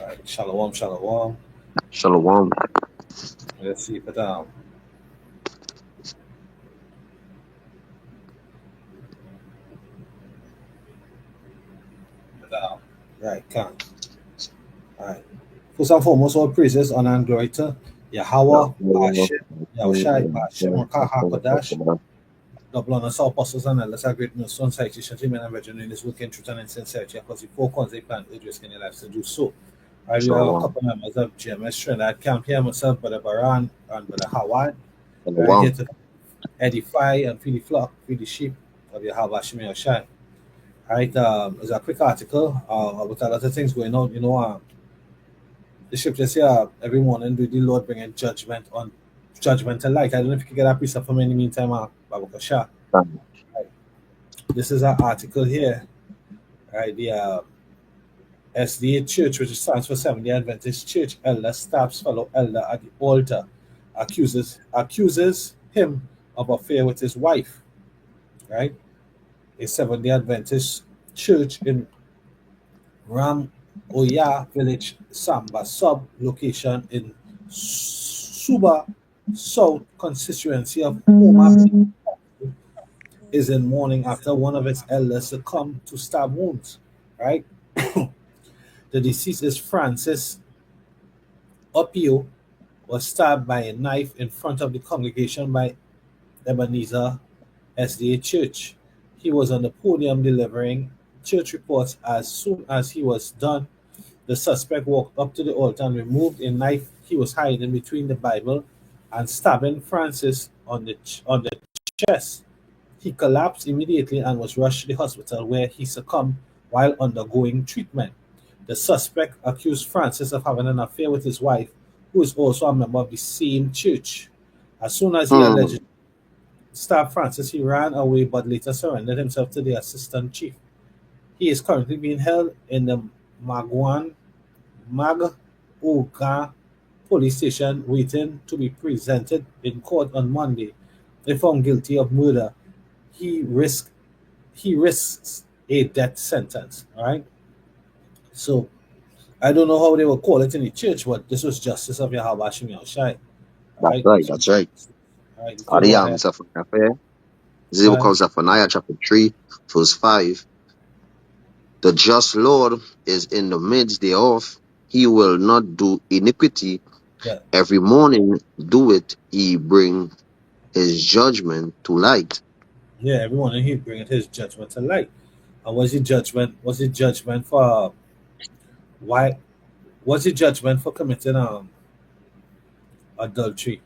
Right. Shalom, shalom. Shalom. Let's see if it right, come. Alright. First and foremost, all praises, honor, and glory to Yahweh, Bashem, Yahushai, Bashem, Rakah, HaKodash, double honor to our apostles and elders, our great millstone, citation, men and virgin in this work in truth and in sincerity, because the four cons they plan to risk in their lives to do so. I do have a Shalom. couple members of GMS Trinidad Camp here, myself, Brother Baran, and Brother Howard. We're here Shalom. to edify and feed the flock, feed the sheep of Yahweh, Bashem, Yahushai. Alright, there's a quick article about a lot of things going on. The scriptures here every morning do the Lord bringing judgment and light. I don't know if you can get a piece up for me in the meantime, Babu Kasha. This is an article here, right? The SDA Church, which stands for Seventh Day Adventist Church, elder stabs fellow elder at the altar, accuses him of affair with his wife, right? A Seventh Day Adventist church in Ram Oya village, Samba sub location in Suba South constituency of Homa is in mourning after one of its elders succumbed to stab wounds. Right, the deceased is Francis Opio, was stabbed by a knife in front of the congregation by Ebenezer SDA Church. He was on the podium delivering church reports. As soon as he was done, the suspect walked up to the altar and removed a knife he was hiding between the Bible and stabbing Francis on the chest. He collapsed immediately and was rushed to the hospital where he succumbed while undergoing treatment. The suspect accused Francis of having an affair with his wife, who is also a member of the same church. As soon as he allegedly stabbed Francis, he ran away but later surrendered himself to the assistant chief. He is currently being held in the Mag-Oga police station waiting to be presented in court on Monday. If found guilty of murder, he risks a death sentence. All right. So I don't know how they will call it in the church, but this was justice of Yahweh Shem Yahushai. All That's right. right. So, That's right. all right, you can go ahead. Ariam Zephaniah. This is the book All of Zephaniah, chapter 3, verse 5. The just Lord is in the midst thereof. He will not do iniquity. yeah, Every morning do it. He bring his judgment to light. yeah. Everyone in here bringing his judgment to light. And was it judgment? Was it judgment for why? Was it judgment for committing adultery?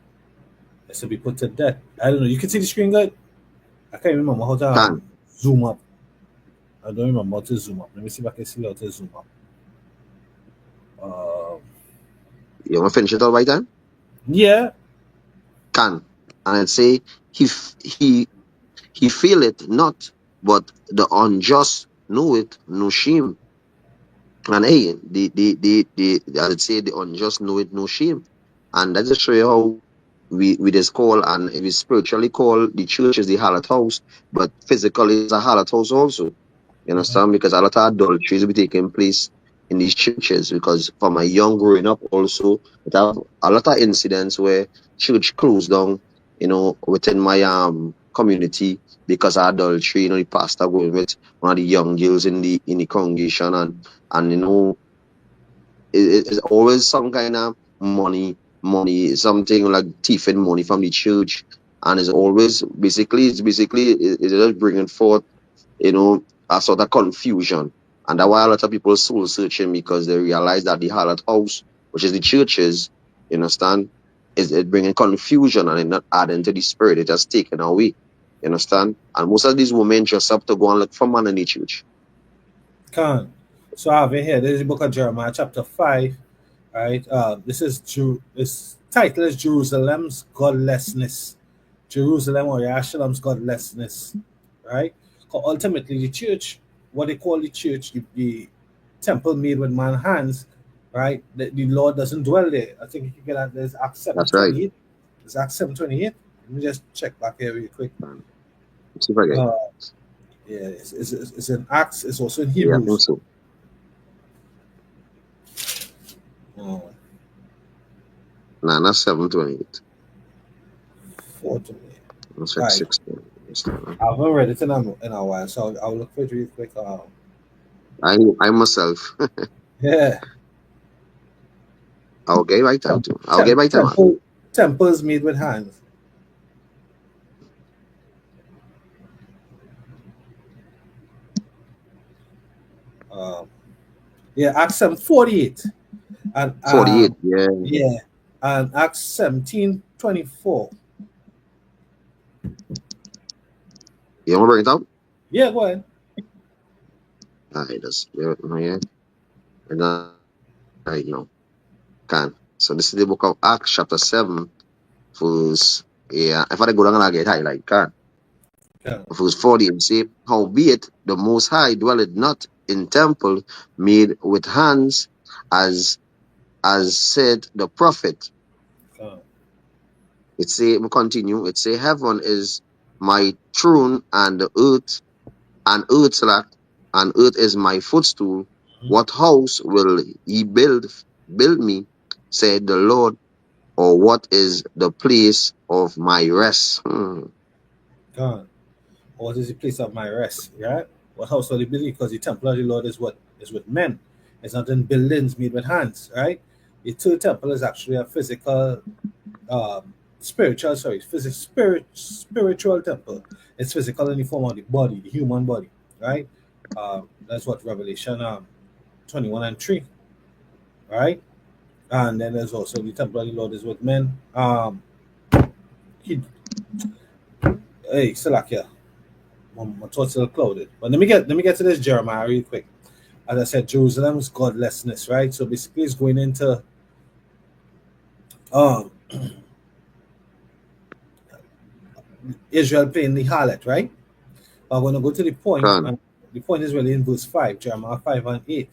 It's to be put to death. I don't know. You can see the screen good. I can't remember how to Can zoom up. I don't remember how to zoom up. Let me see if I can see how to zoom up. Um, you want to finish it all right then? yeah, Can. And it say, he feel it not, but the unjust know it, no shame. And hey, I would say the unjust know it, no shame. And that just show you how we just call, and we spiritually call the church is the harlot house, but physically it's a harlot house also. You mhm, understand? Because a lot of adulteries will be taking place in these churches. Because from my young growing up also, it have a lot of incidents where church closed down, within my community because of adultery, the pastor going with one of the young girls in the congregation, and it's always some kind of money, something like thieving money from the church, and it's just bringing forth, a sort of confusion, and that's why a lot of people soul searching because they realize that the harlot house, which is the churches, you understand, is it bringing confusion and it not adding to the spirit, it just taken away, you understand, and most of these women just have to go and look for man in the church. can. So I have it here. This is the book of Jeremiah, chapter 5. Right. This title is Jerusalem's godlessness. Jerusalem or Yahshalam's godlessness. Right. 'Cause ultimately, the church, what they call the church, the temple made with man's hands, right? The Lord doesn't dwell there. I think you can get that. There's Acts seven That's right. twenty eight. There's Acts 7:28. Let me just check back here real quick. Let's see if I get it. Uh, yeah, it's in Acts. It's also in Yeah, I think Hebrews. so. Oh, Nah, not 7:28. 4:28. It's All like right. 16. I haven't read it in a while, so I'll look for it real quick. I myself, Yeah. I'll get my time too. I'll get my time. Temples made with hands. Um, yeah, Acts 7:48. And 48. Yeah. yeah, and Acts 17:24. You want to bring it up? Yeah, go ahead. Alright, that's yeah. And right now. Can. So this is the book of Acts, chapter 7, verse, yeah, if I go down and I get highlight, can. Yeah. Verse 40, and say, howbeit the Most High dwelleth not in temple made with hands, as said the prophet. Uh, It say, we continue, it say, heaven is my throne, and the earth, and earth's lack, and earth is my footstool. What house will ye build me, said the Lord, or what is the place of my rest? God. What is the place of my rest? Right? What house will he build? Because the temple of the Lord is what is with men. It's not in buildings made with hands, right? The true temple is actually a physical, spiritual temple. It's physical in the form of the body, the human body, right? That's what Revelation 21 and 3, right? And then there's also the temple of the Lord is with men. He, hey, Salakia, my thoughts are clouded. But let me get to this Jeremiah real quick. As I said, Jerusalem's godlessness, right? So basically, it's going into um Israel playing the harlot, right? I'm going to go to the point, Can. and the point is really in verse 5, Jeremiah 5 and 8.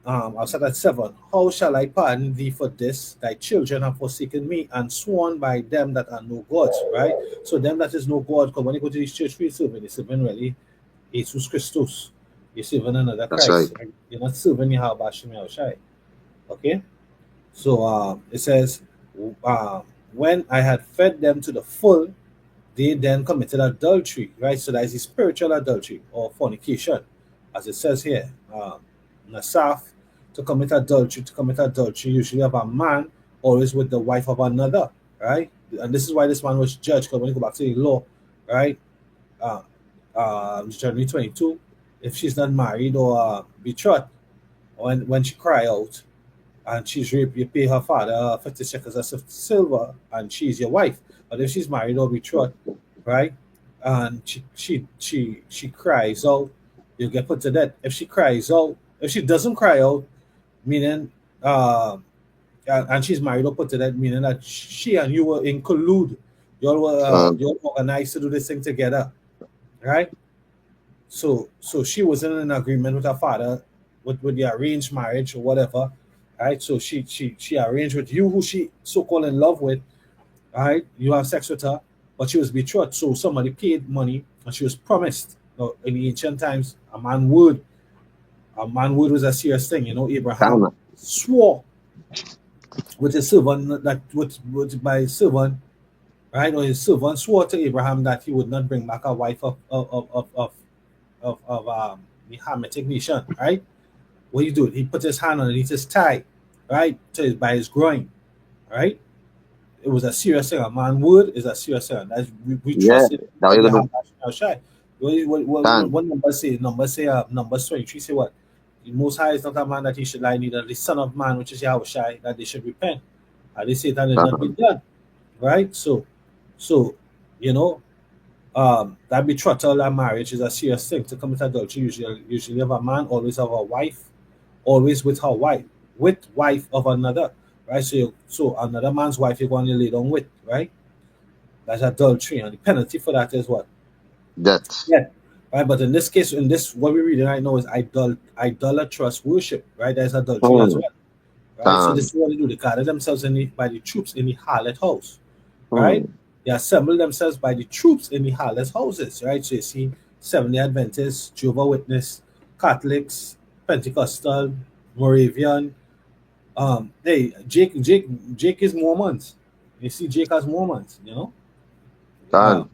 I'll start at 7. How shall I pardon thee for this? Thy children have forsaken me and sworn by them that are no gods, right? So, them that is no God, because when you go to this church, we serving, they're serving really Jesus Christus. You're serving another That's right. Christ. Right? You're not serving Yahweh Hashem Yahushai. Okay? So, it says, when I had fed them to the full, they then committed adultery, right? So that is a spiritual adultery or fornication, as it says here. Nasaf, to commit adultery, usually of a man, always with the wife of another, right? And this is why this man was judged, because when you go back to the law, right? Deuteronomy 22, if she's not married or betrothed, when she cry out and she's raped, you pay her father 50 shekels of silver, and she's your wife. But if she's married or betrothed, right, and she cries out, you get put to death. If she cries out, if she doesn't cry out, meaning and she's married or put to death, meaning that she and you were in collude, you all organized to do this thing together, right? So she wasn't in agreement with her father with the arranged marriage or whatever, right? So she arranged with you, who she so called in love with, right? You have sex with her, but she was betrothed. So somebody paid money and she was promised. Now, in the ancient times, a man word was a serious thing. You know, Abraham Can. swore with his servant that by his servant, right? Or his servant swore to Abraham that he would not bring back a wife of the Hamitic nation, right? What he do? He put his hand underneath his thigh, right? By his groin, right? It was a serious thing. A man word is a serious thing. That's, we Yeah. trust it. Now We you're have gonna that shy. can. What number say? Numbers 23 say what? The Most High is not a man that he should lie, neither the Son of Man, which is Yahweh Shai, that they should repent. And they say that it not be Can. done, right? So you know, that betrothal and marriage is a serious thing. To commit adultery, usually have a man, always have a wife, always with her wife, with wife of another, right? So another man's wife you're going to lay down with, right? That's adultery, and the penalty for that is what? That. Yeah. Right, but in this case, what we're reading right now is idolatrous worship, right? There's adultery as Hmm. well, right? So this Can. is what they do. They gather themselves by the troops in the harlot house, right? Hmm. They assemble themselves by the troops in the harlot houses, right? So you see Seventh-day Adventists, Jehovah Witness, Catholics, Pentecostal, Moravian, Hey, Jake is Mormons. You see, Jake has Mormons. Uh, Can.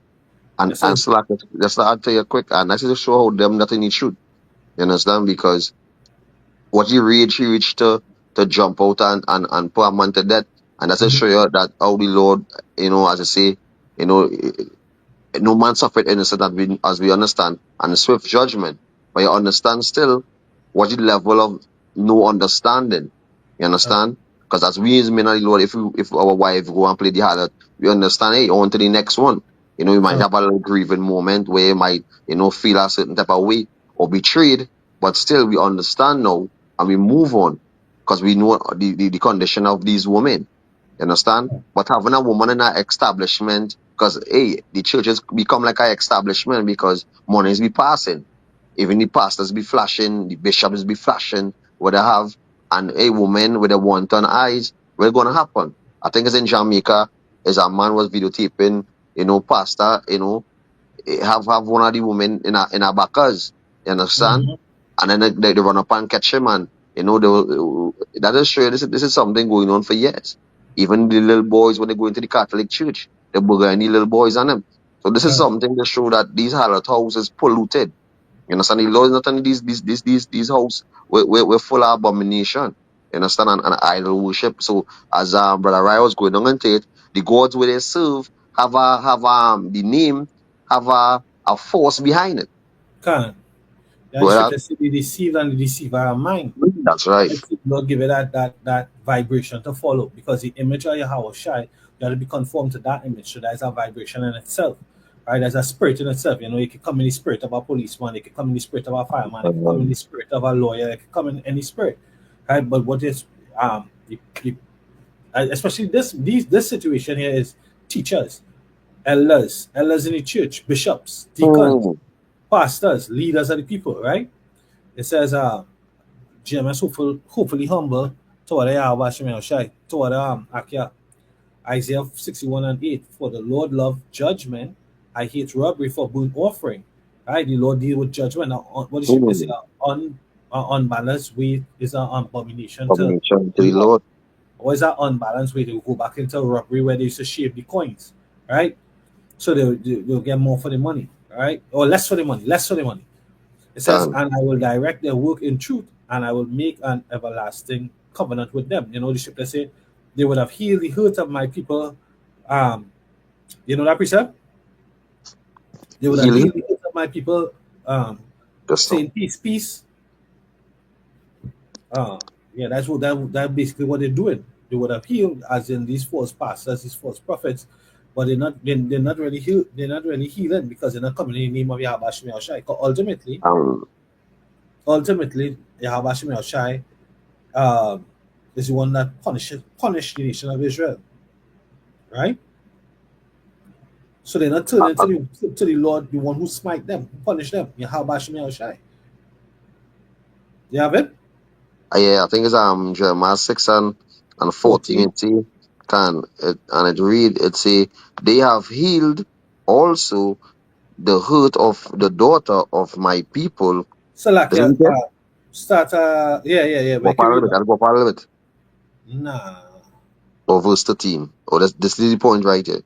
it And says, so like just like I'll tell you quick, and that's to show how them nothing is truth. You understand? Because what he reached to jump out and put a man to death. And that's to Mhm. show you that how the Lord, as I say, you know, no man suffered innocent as we understand, and swift judgment. But you understand still what the level of no understanding. You Uh, understand? Because as we as men of the Lord, if our wife go and play the harlot, we understand, hey, on to the next one. You might uh, have a little grieving moment where you might, feel a certain type of way or betrayed, but still we understand now and we move on because we know the condition of these women. You understand? But having a woman in an establishment, because hey, the churches become like an establishment because monies be passing. Even the pastors be flashing, the bishops be flashing, what they have, and a woman with a wanton eyes, what's gonna happen? I think it's in Jamaica, is a man was videotaping, pastor, have one of the women in a backers, you understand? mhm. And then they run up and catch him, and that is sure this is something going on for years. Even the little boys when they go into the Catholic Church, they bugger any little boys on them. So this is Uh, something to show that these harlot houses polluted. You understand? The law is not only these houses we're full of abomination. You understand? And idol worship. So as Brother Rai was going on into it, the gods where they serve have the name, have a force behind it. can. Yeah, the Well, scripture says the deceived and the deceiver are mine. that's right. Let's see, Lord give it that vibration to follow because the image of Yahweh Shai, you got to be conformed to that image. So that's a vibration in itself, right? There's a spirit in itself. You can come in the spirit of a policeman, it can come in the spirit of a fireman, it can come in the spirit of a lawyer, it can come in any spirit, right? But what is especially this situation here is teachers, elders in the church, bishops, deacons, Mm, pastors, leaders of the people, right? It says, GMS hopefully humble toward Yahweh Shem Shai, toward Akia. Isaiah 61 and 8. For the Lord loved judgment. I hate robbery for burnt offering. Right? The Lord deal with judgment. What the scripture say? mm. Unbalanced weight is an abomination to Abomination to the the Lord. Lord. Or is that unbalanced way to go back into robbery where they used to shave the coins? Right? So they'll get more for the money. Right? Or less for the money. Less for the money. It says, Can. and I will direct their work in truth, and I will make an everlasting covenant with them. The scripture say they would have healed the hurt of my people. Um, you know that precept? They would have Healing. healed the hurt of my people, Just now. saying peace, peace. Uh, yeah, that basically what they're doing. They would have healed, as in these false pastors, these false prophets, but they're not really healed. They're not really healing because they're not coming in the name of Yahweh Shemel Shai. Um, Ultimately, Yahweh Shemel Shai is the one that punished the nation of Israel, right? So they're not uh, turning uh, to the Lord, the one who smite them, who punish them. Yahweh Shem Shai. You have it? yeah, I think it's Jeremiah 6 and 14. 14. It say, and it read it say they have healed also the hurt of the daughter of my people. Does it Salakia, read there? start, yeah. Go But up a can little read bit. that. I'll go up a little bit. Nah. Or verse 13. Oh, this is the point right here.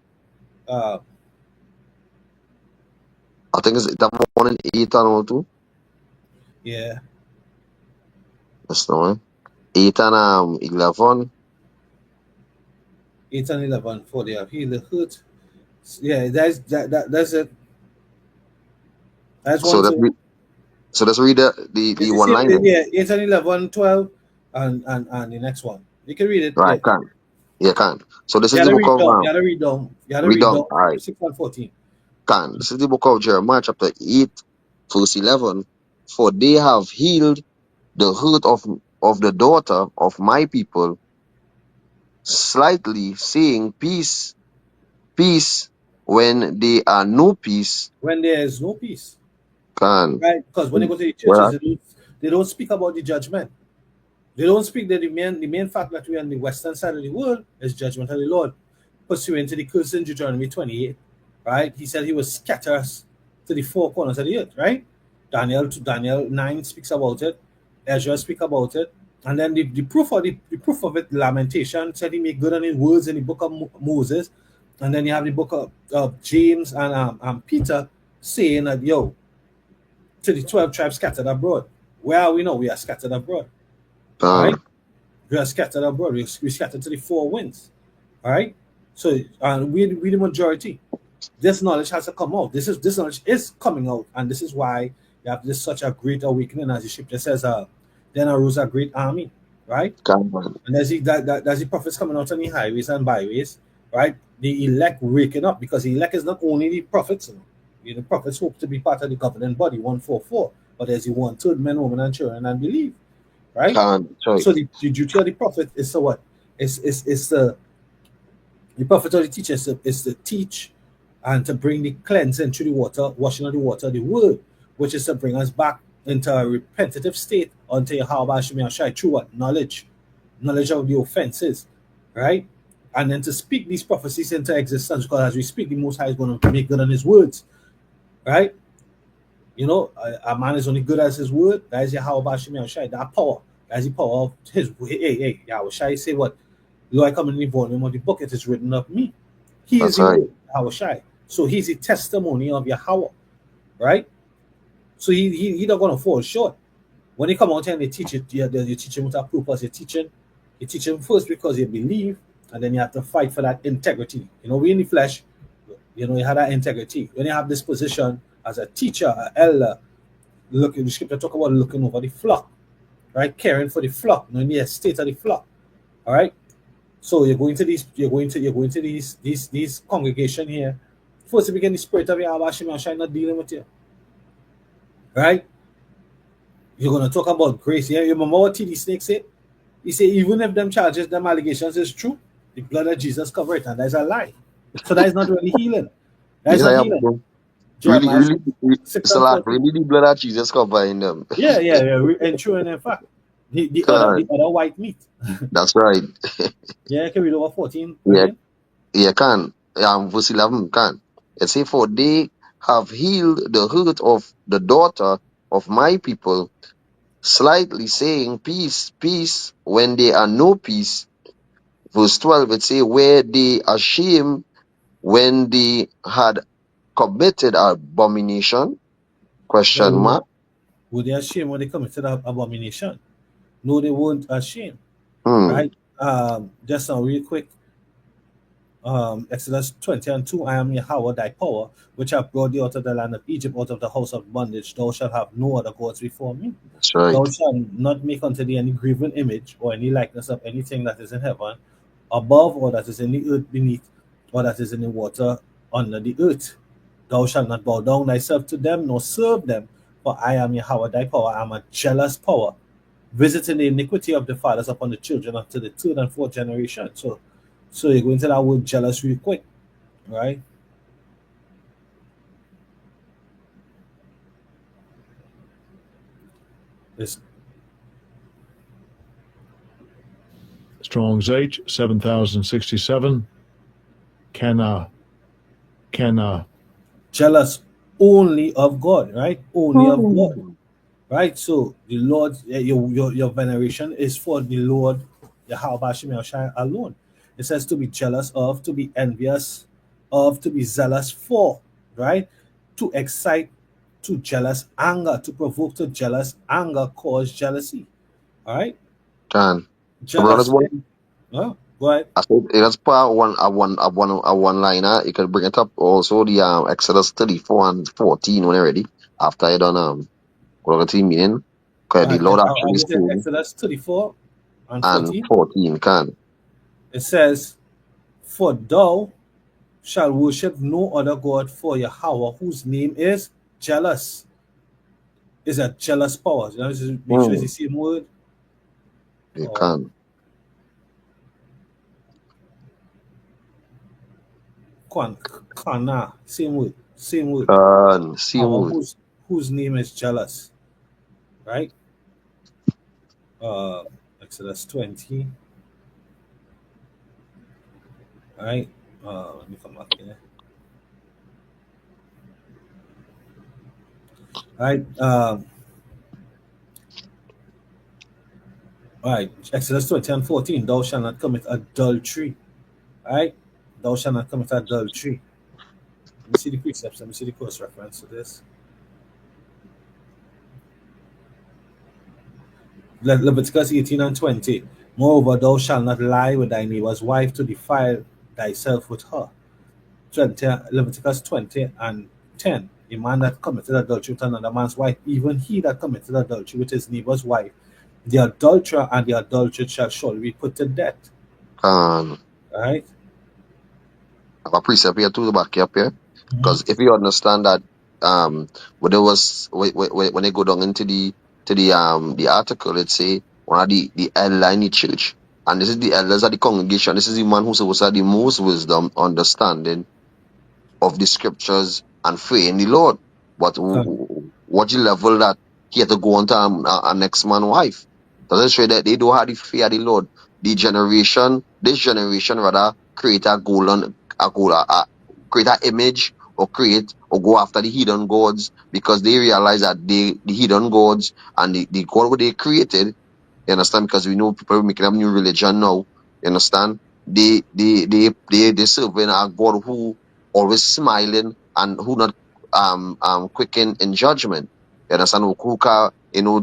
Uh, I think it's that one in 8 and all too. yeah. That's no one. 8 and 11. 8 and 11, for they have healed the hurt. Yeah, that's it. That's So one, let's two. read, so let's read the It's the one same, line there. yeah, 8 and 11, 12, and the next one. You can read it, Right, yeah. can. Yeah, can. So this You is the gotta book read of down. You gotta read down. You gotta read read down. down. All right. 6 and 14. Can. This is the book of Jeremiah, chapter 8, verse 11. For they have healed the hurt of the daughter of my people, slightly saying peace, peace, when they are no peace. When there is no peace. Can. Right? Because when they go to the churches, Well, they don't speak about the judgment. They don't speak that the main fact that we are on the western side of the world is judgment of the Lord. Pursuant to the curse in Deuteronomy 28, right? He said he will scatter us to the four corners of the earth, right? Daniel 9 speaks about it. Ezra speak about it. And then the proof of it, Lamentation said he made good on his words in the book of Moses, and then you have the book of James and Peter saying that yo, to the 12 tribes scattered abroad. Where are we now? We are scattered abroad. All right, Con. we are scattered abroad. We scattered to the four winds. All right, so we the majority. This knowledge has to come out. This knowledge is coming out, and this is why you have this such a great awakening, as the scripture says. Then arose a great army, right? Con. And as the prophets coming out on the highways and byways, right? The elect waking up, because the elect is not only the prophets. The prophets hope to be part of the governing body, 144, but there's the 1/3 men, women, and children and believe, right? Con. Sorry. So the duty of the prophet is to what? Is the prophet or the teacher is to teach and to bring the cleansing through the water, washing of the water, the word, which is to bring us back into a repetitive state unto Yahweh Hashem Yahshai through what? Knowledge of the offenses, right? And then to speak these prophecies into existence, because as we speak, the Most High is going to make good on His words, right? A man is only good as his word. That is Yahweh Hashem Yahshai. That power, that is the power of His. Hey, Yahweh Shai say what? Lo, I come in the volume of the book, it is written of me. He is That's the right. word, Yahweh Shai. So he's the testimony of Yahweh, right? So he not going to fall short. When they come out here and they teach it, you teach him with a purpose. You teach him first because you believe, and then you have to fight for that integrity. We in the flesh, you have that integrity. When you have this position as a teacher, an elder, the scripture talk about looking over the flock, right? Caring for the flock, knowing the estate of the flock. All right. So you're going to these congregation here. First you begin the spirit of Yahweh Hashem Yahshai not dealing with you. Right? You're gonna talk about grace. Yeah, you remember what TD Snake said? He said, even if them charges, them allegations is true, the blood of Jesus cover it, and that's a lie. So that is not really healing. That is Yes, not I am. healing. Really, Jeremiah really, 6 it's a and lot. 14. Really, the blood of Jesus covering them. Yeah. And true, and in fact, the Con. other white meat. That's right. Yeah, can we read over 14 Yeah, again? yeah, can. Verse 11 can. It say, for they have healed the hurt of the daughter of my people, slightly saying, peace, peace, when there are no peace. Verse 12, it say, were they ashamed when they had committed abomination? Yeah, Question mark. were they ashamed when they committed abomination? No, they weren't ashamed. Hmm. Right? Just now, real quick. Exodus 20 and 2, I am Yahweh thy power, which have brought thee out of the land of Egypt, out of the house of bondage. Thou shalt have no other gods before me. That's right. Thou shalt not make unto thee any graven image or any likeness of anything that is in heaven above, or that is in the earth beneath, or that is in the water under the earth. Thou shalt not bow down thyself to them, nor serve them, for I am Yahweh thy power. I am a jealous power, visiting the iniquity of the fathers upon the children up to the third and fourth generation. So you go into that word jealous real quick, right? It's Strong's H 7067. Can jealous only of God, right? Only of God, Hmm. right? So the Lord, your veneration is for the Lord, Yahweh Hashem Yahushua alone. It says to be jealous of, to be envious of, to be zealous for, right? To excite to jealous anger, to provoke to jealous anger, cause jealousy. All right, Can. So brothers, jealous. Go ahead. I said that's part one, a one liner. You could bring it up also the Exodus 34 and 14 when you're ready. After I done whatever team meeting. Because All the right, Lord I'll actually get to spoke Exodus 34 and and 14. 14 can. It says, for thou shalt worship no other God, for Yahweh, whose name is jealous, is a jealous power. Just make sure it's Hmm. the same word. You Or can. kana, same word, same word. Can. Same Yahweh, word. whose name is jealous, right? Uh, Exodus 20, right? Let me come back here. Right? Right. Exodus 20 and 14. Thou shalt not commit adultery. Right? Thou shalt not commit adultery. Let me see the precepts. Let me see the cross reference to this. Leviticus 18 and 20. Moreover, thou shalt not lie with thy neighbor's wife to defile thyself with her. 20, Leviticus 20 and 10. A man that committed adultery with another man's wife, even he that committed adultery with his neighbor's wife, the adulterer and the adulteress shall surely be put to death. Um, Right? I have a precept here too, back up here. Mhm. Because if you understand that, when there was when they go down into the article, it say one of the elder in the church, and this is the elders of the congregation. This is the man who's supposed to have the most wisdom, understanding of the scriptures and fearing the Lord. But Con- what the level that he had to go on to a next man's wife? Does it show that they don't have the fear of the Lord? This generation rather create a goal, create an image or create or go after the hidden gods because they realize that the hidden gods and the God what they created, you understand? Because we know people are making up new religion now, you understand? They serving a God who always smiling and who not quick in judgment. You understand? Who can,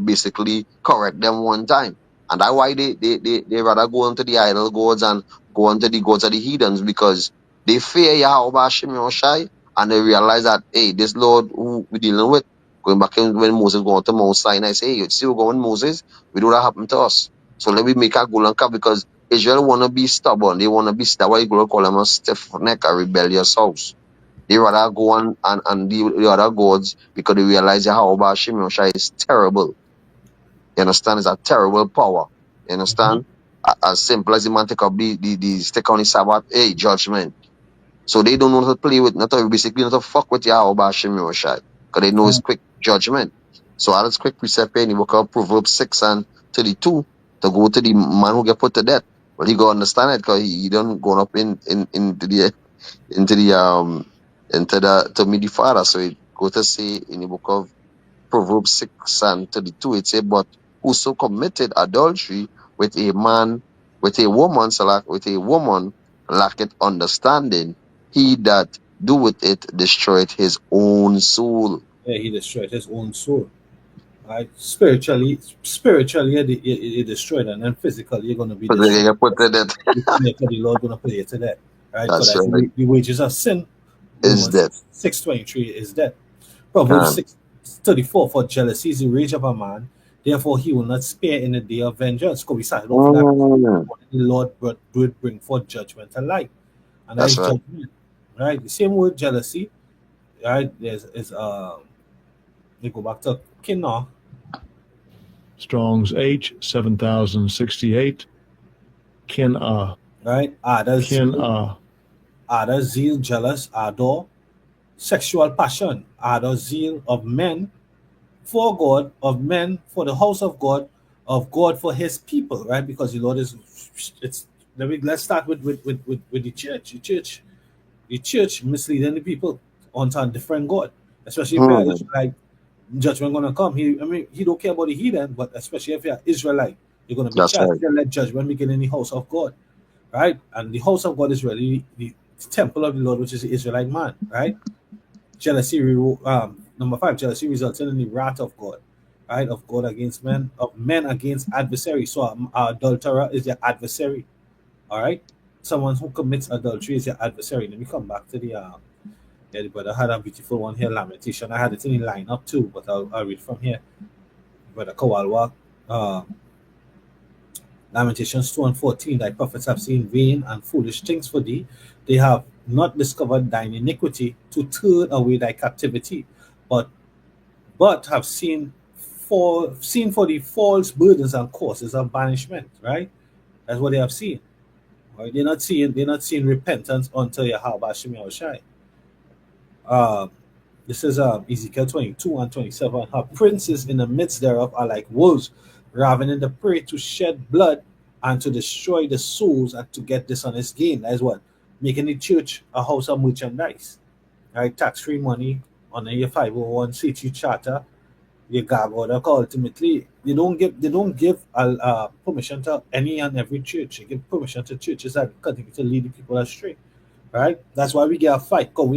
basically correct them one time. And that's why they rather go into the idol gods and go into the gods of the heathens because they fear Yahweh Hashem Yoshai and they realize that hey, this Lord who we dealing with, going back in when Moses going to Mount Sinai, say, hey, you see what going Moses, we do that happen to us. So let me make a golden calf because Israel wanna be stubborn. They wanna be that's why you call them a stiff neck, a rebellious house. They rather go and deal with the other gods because they realize that how Hashem Yoshai is terrible. You understand? It's a terrible power. You Mhm. understand? As simple as the man take up the stick on the Sabbath, hey, judgment. So they don't know how to play with, not to basically not to fuck with Yahweh Hashem Yoshai. Because they know it's Con- quick judgment. So I just quick precept in the book of Proverbs 6 and 32 to go to the man who get put to death. Well, he go understand it because he don't go up into the to meet the father. So it go to say in the book of Proverbs 6 and 32, it say, but whoso committed adultery with a man, with a woman, so like with a woman, lacketh understanding. He that doeth it destroyeth his own soul. Yeah, he destroyed his own soul. Right? Spiritually, he destroyed, and then physically, you're going to be So they destroyed. get put to death. The Lord going to put you to death. Right? Because That's that's right. the wages of sin. Is Romans death. 6:23 is death. Proverbs Um, 6:34, for jealousy is the rage of a man, therefore he will not spare in the day of vengeance. Because we started off with that. mm, The Lord would bring forth judgment alike. And that that's is right. judgment. Right? The same word jealousy, right? They go back to Kinnah, Strong's H 7068. Kin right? Ada zeal, jealous, ardor, sexual passion, ardor, zeal of men for God, of men for the house of God for his people, right? Because the Lord is it's let's start with the church. The church misleading the people onto a different God. Especially if you're Mm, Israelite, judgment gonna come. He don't care about the heathen, but especially if you're Israelite, you're gonna be that's charged. right. Let judgment begin in the house of God, right? And the house of God is really the temple of the Lord, which is the Israelite man, right? Jealousy, number 5, jealousy resulting in the wrath of God, right? Of God against men, of men against adversaries. So our adulterer is your adversary, all right? Someone who commits adultery is your adversary. Let me come back to the brother had a beautiful one here, Lamentation. I had it in the line up too, but I'll read from here. Brother Kowalwa, uh, Lamentations 2 and 14, thy prophets have seen vain and foolish things for thee. They have not discovered thine iniquity to turn away thy captivity, but have seen for the false burdens and causes of banishment, right? That's what they have seen. Right? They're not seeing repentance until Yahweh Hashem Yahushai. Uh, this is Ezekiel 22 and 27. Her princes in the midst thereof are like wolves, ravening the prey to shed blood and to destroy the souls and to get dishonest gain. That is what? Making the church a house of merchandise. Right? Tax free money on your 501c3 charter. your God order. Ultimately, they don't give permission to any and every church. They give permission to churches that continue to lead the people astray. Right? That's why we get a fight. Cause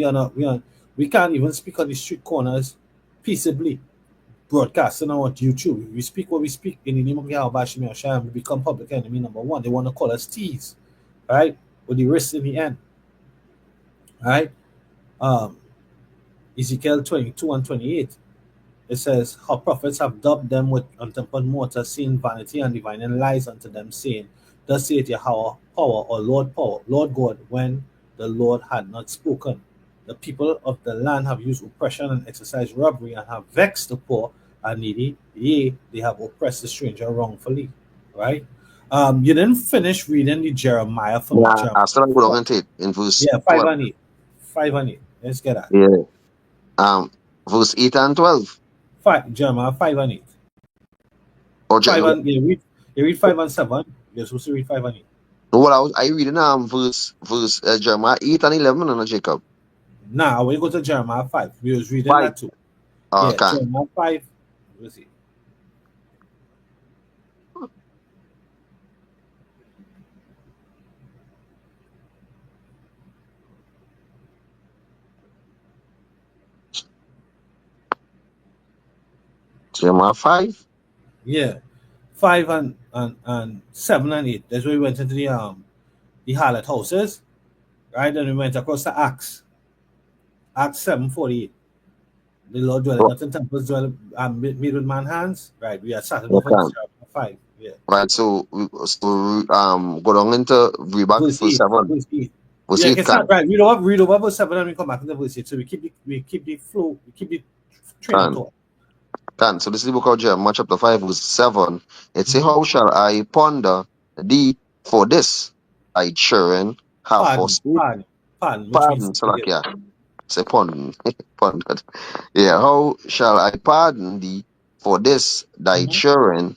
we can't even speak on the street corners peaceably. Broadcasting on YouTube. We speak what we speak in the name of Yahweh Shemi Hashem. We become public enemy number one. They want to call us teas, right? With the risk in the end, right? Um, Ezekiel 22 and 28. It says, how prophets have dubbed them with untempered mortar, saying vanity and divining lies unto them, saying, thus saith Yahweh power, or Lord God, when the Lord had not spoken. The people of the land have used oppression and exercised robbery, and have vexed the poor and needy. Yea, they have oppressed the stranger wrongfully. Right? You didn't finish reading the Jeremiah from Yeah, Jeremiah. I still go down into it in verse Yeah, 5 12. and 8. 5 and 8. Let's get that. Yeah. Verse 8 and 12. Jeremiah 5 and 8. Or 5 and you read 5 and 7. You're supposed to read 5 and 8. what I reading verse Jeremiah 8 and 11 and Jacob. Now we go to Jeremiah 5. We was reading 5. that too. Yeah, Okay. Jeremiah 5. Let's see. Jeremiah 5. Yeah. 5 and 7 and 8. That's where we went into the harlot houses. Right? Then we went across to Acts. Acts 7:48. The Lord dwelleth not in temples made with man's hands. Right. We are starting off with Jeremiah 5. Yeah. Right, so go down into read back Verse verse 8. 7. Verse 8. Verse Yeah, 8 can start, right. Read over verse 7 and we come back to the verse 8. So we keep the flow, we keep the train of thought. So this is the book of Jeremiah chapter 5 verse 7. It says, how shall I ponder thee for this? Thy children have forsaken. Pardon, Salakia. Say pardon. Pardon. Yeah, how shall I pardon thee for this? Thy children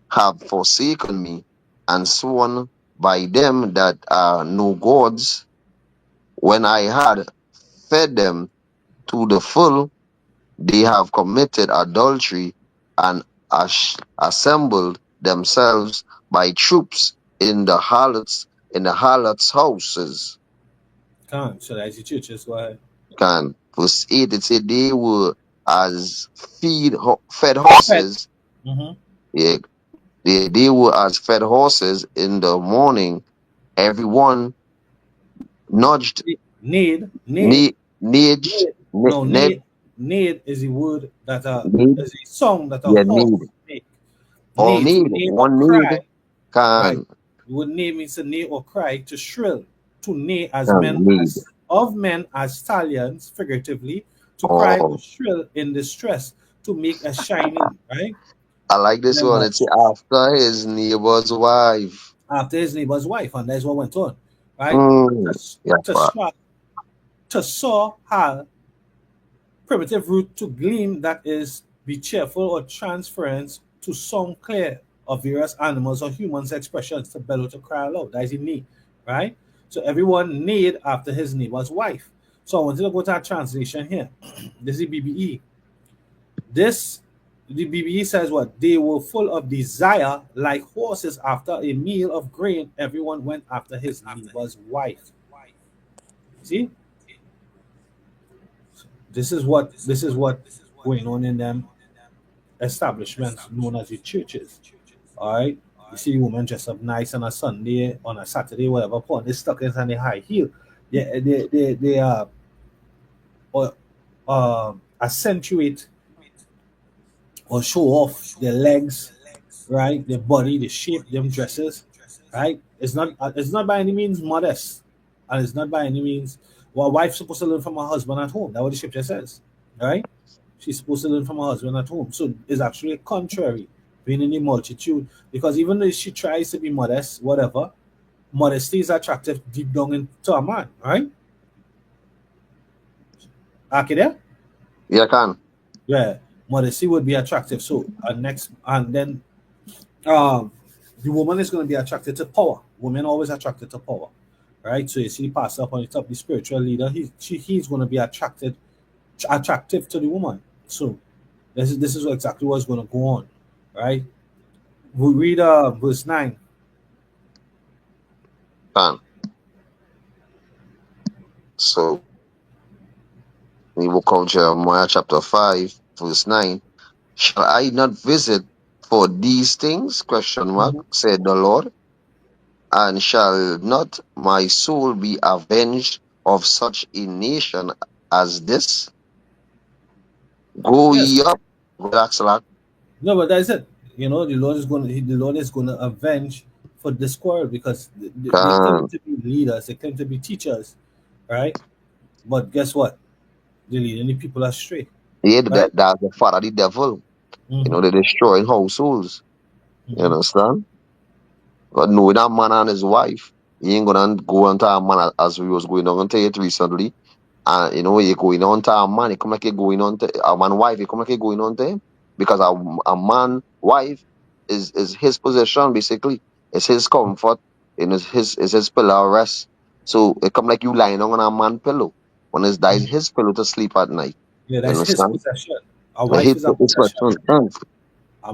have forsaken me, and sworn by them that are no gods, when I had fed them to the full. They have committed adultery and assembled themselves by troops in the harlots' houses. So that's the churches. Go ahead. Verse 8, it said they were as fed horses. Yeah, they were as fed horses in the morning. Everyone nudged. Need is a word that is a song that a horse make. Cry. Right. The word neigh means to neigh or cry, to shrill, to neigh of men as stallions, figuratively, to cry or shrill in distress, to make a shining, right? I like this one. It's after his neighbor's wife. After his neighbor's wife, and that's what went on, right? To saw her primitive root to gleam, that is, be cheerful or transference to song clear of various animals or humans' expressions, to bellow, to cry aloud. That is in need, right? So everyone neighed after his neighbor's wife. So I wanted to go to our translation here. This is the BBE. The BBE says what? They were full of desire, like horses after a meal of grain. Everyone went after his neighbor's wife. See? This is what going on in them establishments known as the churches. All right, you see the woman dress up nice on a Sunday, on a Saturday, whatever, put on the stockings and the high heel. They accentuate or show off their legs, right? Their body, the shape, them dresses, right? It's not by any means modest, and it's not by any means. Well, a wife's supposed to learn from her husband at home. That's what the scripture says, right? She's supposed to learn from her husband at home. So it's actually contrary, being in the multitude, because even though she tries to be modest, whatever, modesty is attractive deep down into a man, right? Okay, there? Yeah, can. Yeah, modesty would be attractive. So then the woman is going to be attracted to power. Women always attracted to power, right? So you see the pastor up on the top, the spiritual leader, he's going to be attractive to the woman. So This is exactly what's going to go on, right? We read verse 9. Can. So in the book of Jeremiah chapter 5, verse 9, shall I not visit for these things? Question mark, Mhm. said the Lord. And shall not my soul be avenged of such a nation as this? Go Yes. ye up. Relax, relax. No, but that's it. You know, the Lord is going to avenge for this quarrel because they claim Can. to be leaders, they claim to be teachers, right? But guess what? They're leading the people astray, Yeah, right? that's the father of the devil. You know, Mm-hmm. they're destroying households. You Mm-hmm. understand? But knowing that man and his wife, he ain't gonna go on to a man as we was going on to it recently. And you know, you're going on to a man, you come like you're going on to a man wife, you come like you're going on to him. Because a man wife is his possession basically. It's his comfort and it's his pillow of rest. So it come like you lying on a man pillow. When it's that is Mm-hmm. his pillow to sleep at night. Yeah, You that's his understand? possession. A Like wife is a it's my possession. son. You know? A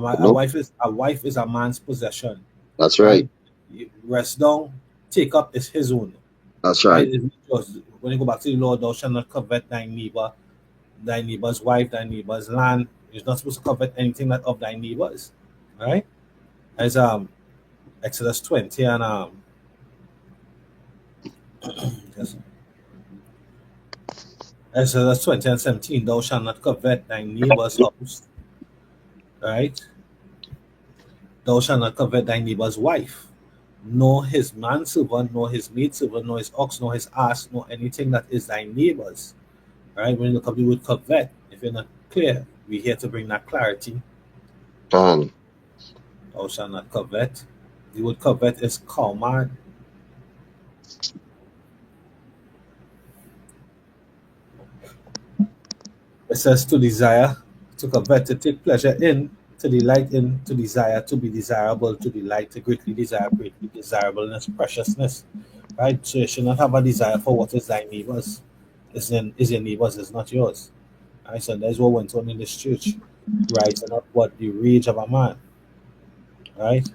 wife is a man's possession, That's right. right? Rest down, take up is his own, That's right? right. It's just, when you go back to the law, thou shalt not covet thy neighbor's wife, thy neighbor's land. You're not supposed to covet anything that of thy neighbors, right? As Exodus 20 and yes, Exodus 20 and 17, thou shalt not covet thy neighbor's house, right? Thou shalt not covet thy neighbor's wife, nor his manservant, nor his maidservant, nor his ox, nor his ass, nor anything that is thy neighbor's. Right? When you look up the word covet, if you're not clear, we're here to bring that clarity. Can. Thou shalt not covet. The word covet is kalmad. It says to desire, to covet, to take pleasure in, to delight in, to desire, to be desirable, to delight, to greatly desire, greatly desirableness, preciousness. Right? So you should not have a desire for what is thy neighbor's. Is your neighbor's, is not yours. Right? So that's what went on in this church. Rising up what the rage of a man. Right?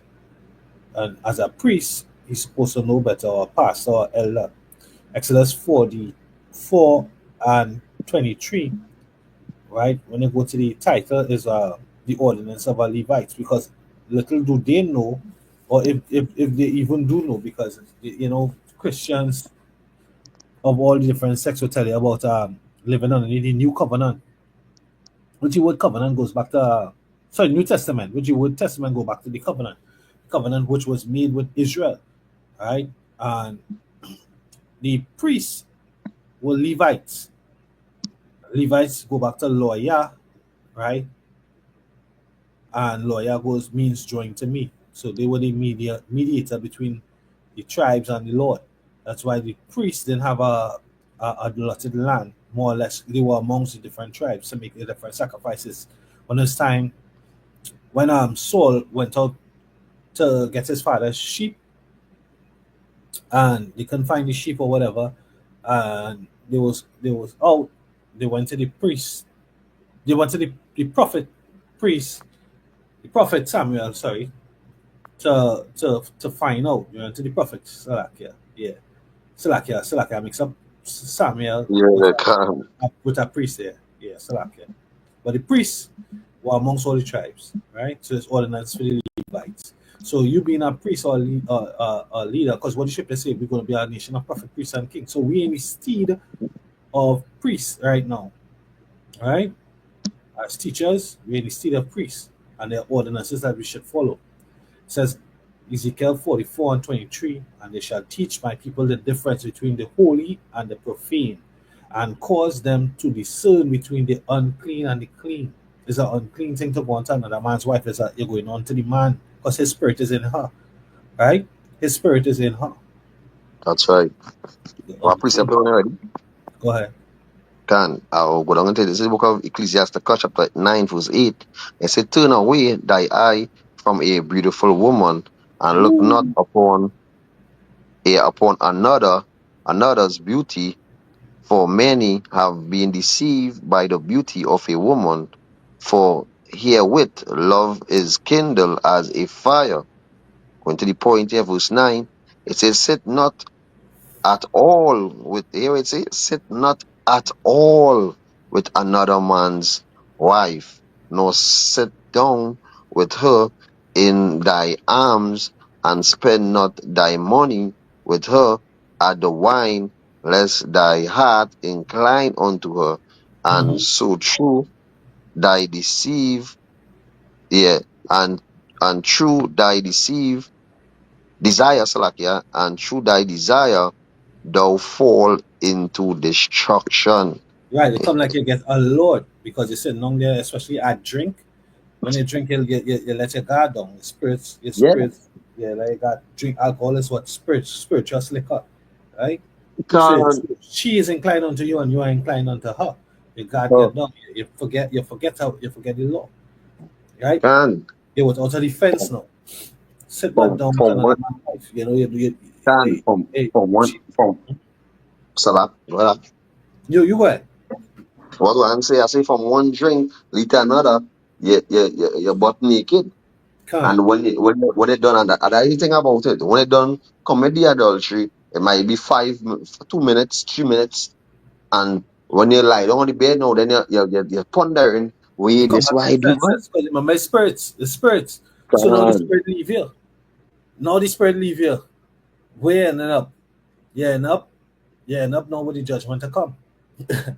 And as a priest, he's supposed to know better, or a pastor or elder. Exodus 44 and 23, right? When you go to the title, is the ordinance of a Levite, because little do they know, or if they even do know, because you know, Christians of all the different sects will tell you about living underneath the new covenant. Which the word covenant goes back to sorry, New Testament, which the word testament go back to the covenant which was made with Israel, right? And the priests were Levites. Levites go back to lawyer, right? And lawyer goes means joined to me. So they were the mediator between the tribes and the Lord. That's why the priests didn't have a allotted land. More or less, they were amongst the different tribes to make the different sacrifices. When it's time, when Saul went out to get his father's sheep, and they couldn't find the sheep or whatever, and there was out. They went to the priest. They went to the prophet priest, the prophet Samuel. Sorry, to find out. You know, to the prophet Salakia. Yeah, Salakia. I mix up Samuel Yeah, can. with a priest there. Yeah, Salakia. But the priests were amongst all the tribes, right? So it's ordinance for the Levites. So you being a priest or a leader, because what the scripture say, we're going to be a nation of prophet, priests, and kings. So we in the steed of priests right now, right? As teachers, we're in the steed of priests, and there are ordinances that we should follow. It says Ezekiel 44 and 23, and they shall teach my people the difference between the holy and the profane, and cause them to discern between the unclean and the clean. It's an unclean thing to go on to another man's wife. You're going on to the man because his spirit is in her, right? His spirit is in her. That's right. The Well, precept unclean. already. Go ahead. Can. I'll go down into this is the book of Ecclesiasticus chapter 9 verse 8. It said, turn away thy eye from a beautiful woman and look not Ooh. upon another's beauty, for many have been deceived by the beauty of a woman. For herewith love is kindled as a fire. Going to the point here, verse 9, it says, sit not at all with, here it says, sit not at all with another man's wife, nor sit down with her in thy arms, and spend not thy money with her at the wine, lest thy heart incline unto her, and Mhm. so true thy deceive, yeah, and through thy desire, Salakia, and through thy desire thou fall into destruction. Right, it come like you get a load because you sit down there, especially at drink. When you drink, you let your guard down. Your Yeah, spirits, yeah, like that. Drink alcohol is what spiritual liquor, right? So can she is inclined unto you, and you are inclined unto her. You guard uh, get down. You forget the law, right? can You was out of the fence now. Sit not down with from another one man's wife. You know, can hey, hey, from one she, from Salak. Well, you go ahead. what do I say? I say from one drink lead to another, you're butt naked. Come, And when it done, and I think about it, when it done commit the adultery, it might be 2 minutes, 3 minutes, and when you lie down on the bed now, then you're pondering, you wait, come this back why I to do senses because my spirits, the spirits. So now the man. spirit leave you. Now the spirit leave you. Way and then up. Yeah, and up. Yeah, and up now with the judgment to come.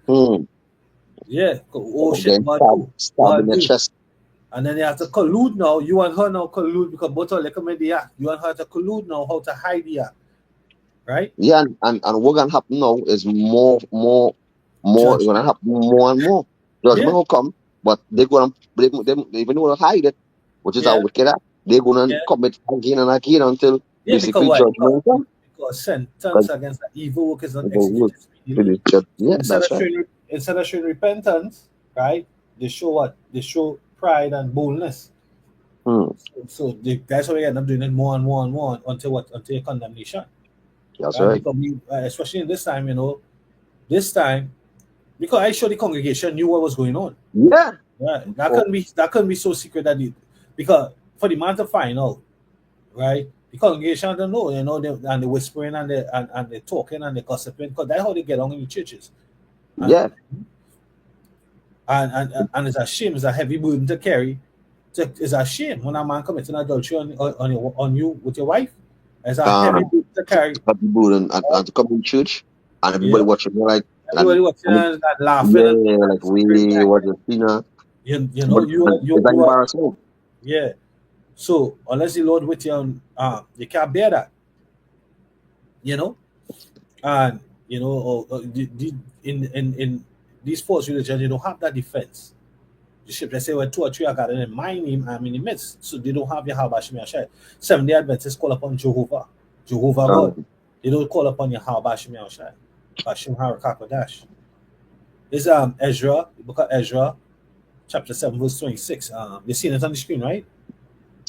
Hmm. Yeah. Oh shit, Then stab in what the do? chest. And then you have to collude now. You and her now collude because both are like the act. You and her to collude now how to hide the act. Right? Yeah, and what gonna happen now is more Judge. gonna happen more and more. Judgment Yeah, will come, but they even want to hide it, which is a yeah, wicked act. They're gonna yeah. commit again and again until Yeah, because basically why? judgment comes. Because sentence against the evil work is not Because executed speedily. So yeah, that's right. instead of showing repentance, right? They show what? They show pride and boldness. Hmm, That's why we end up doing it more and more and more until what? Until your condemnation, that's right? right. Because especially in this time, this time, because I sure the congregation knew what was going on. Yeah. Right? Oh, That couldn't be so secret because for the man to find out, right? The congregation don't know, and the whispering and the talking and the gossiping, because that's how they get on in the churches. And yeah. and it's a shame, it's a heavy burden to carry. It's a shame when a man commits an adultery on you with your wife. It's a heavy Um, burden to carry. but people and to come in church and everybody Yeah. watching you like Everybody watching and and laughing and yeah, like we back. what you know, You know, but it's like you are, embarrassing. yeah. So unless the Lord with you, you can't bear that, you know. And in these false religions, you don't have that defense. The scripture say when two or three are gathered in my name, I'm in the midst. So they don't have Yahweh Shem Yahshai. Seventh-day Adventists call upon Jehovah God. Um, They don't call upon Yahweh Shem Yahshai. Bashim Harakakodash. This Ezra, the book of Ezra, chapter 7, verse 26. You're seeing it on the screen, right?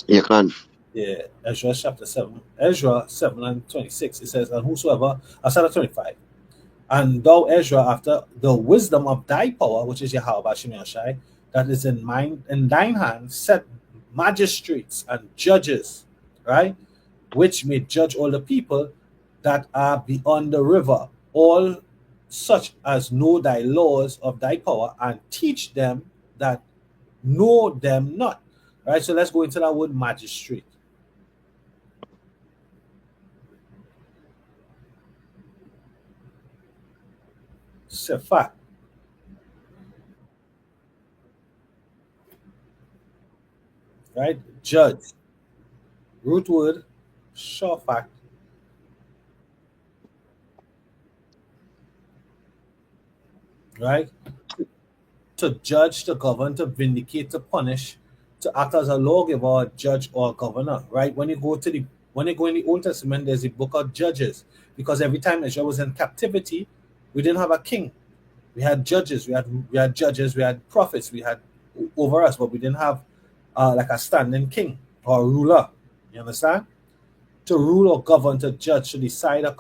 you can. Yeah, Ezra chapter 7. Ezra 7 and 26. It says, and whosoever, I started 25. And thou, Ezra, after the wisdom of thy power, which is Yahweh Shem Yahshai, that is in thine hand, set magistrates and judges, right? Which may judge all the people that are beyond the river, all such as know thy laws of thy power, and teach them that know them not. Right? So let's go into that word magistrate. Sefat, right? Judge. Root word, shafak, right? To judge, to govern, to vindicate, to punish, to act as a lawgiver, or judge, or governor, right? When you go in the Old Testament, there's the book of Judges, because every time Israel was in captivity, we didn't have a king. We had judges, we had judges, we had prophets, we had over us, but we didn't have like a standing king or ruler. You understand? To rule or govern, to judge, to decide a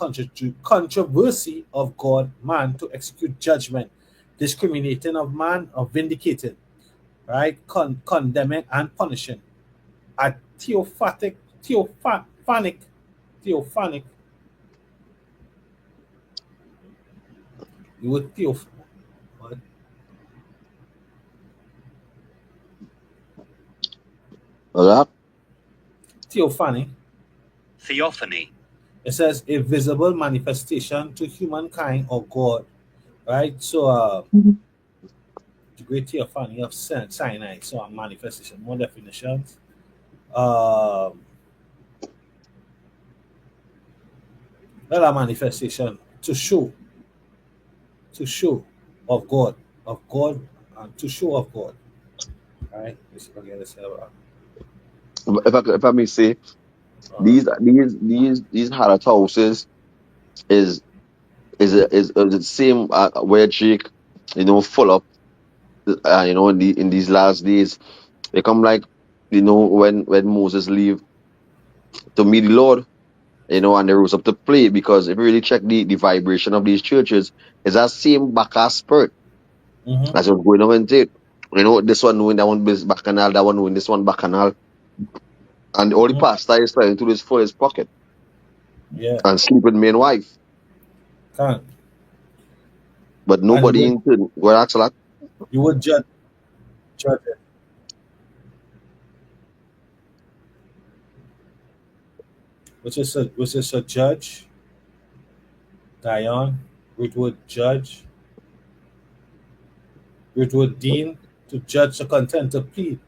controversy of God, man, to execute judgment, discriminating of man or vindicating. right? Condemning and punishing. A theophanic, you would what? That? Theophany. Theophany. It says a visible manifestation to humankind or God, right? So, the great theophany of Sinai. So, a manifestation. More definitions. Um, well, a manifestation to show of God, and to show of God. All right. Let's have If I may say, these Harlot houses is the same where Jake, full up, in these last days. They come like, when Moses leave to meet the Lord, and they rose up to play, because if you really check the vibration of these churches, it's that same Bacchus spirit Mm-hmm. that's what's going on with it. This one knowing that one is bacchanal, that one knowing this one bacchanal, and all the Mm-hmm. pastor is trying to do this for his pocket Yeah. and sleep with main wife, Can't. but And nobody in turn will ask a lot. you would judge it. Which is a judge, Dion, which would judge, which would deem, to judge, to contend, to plead,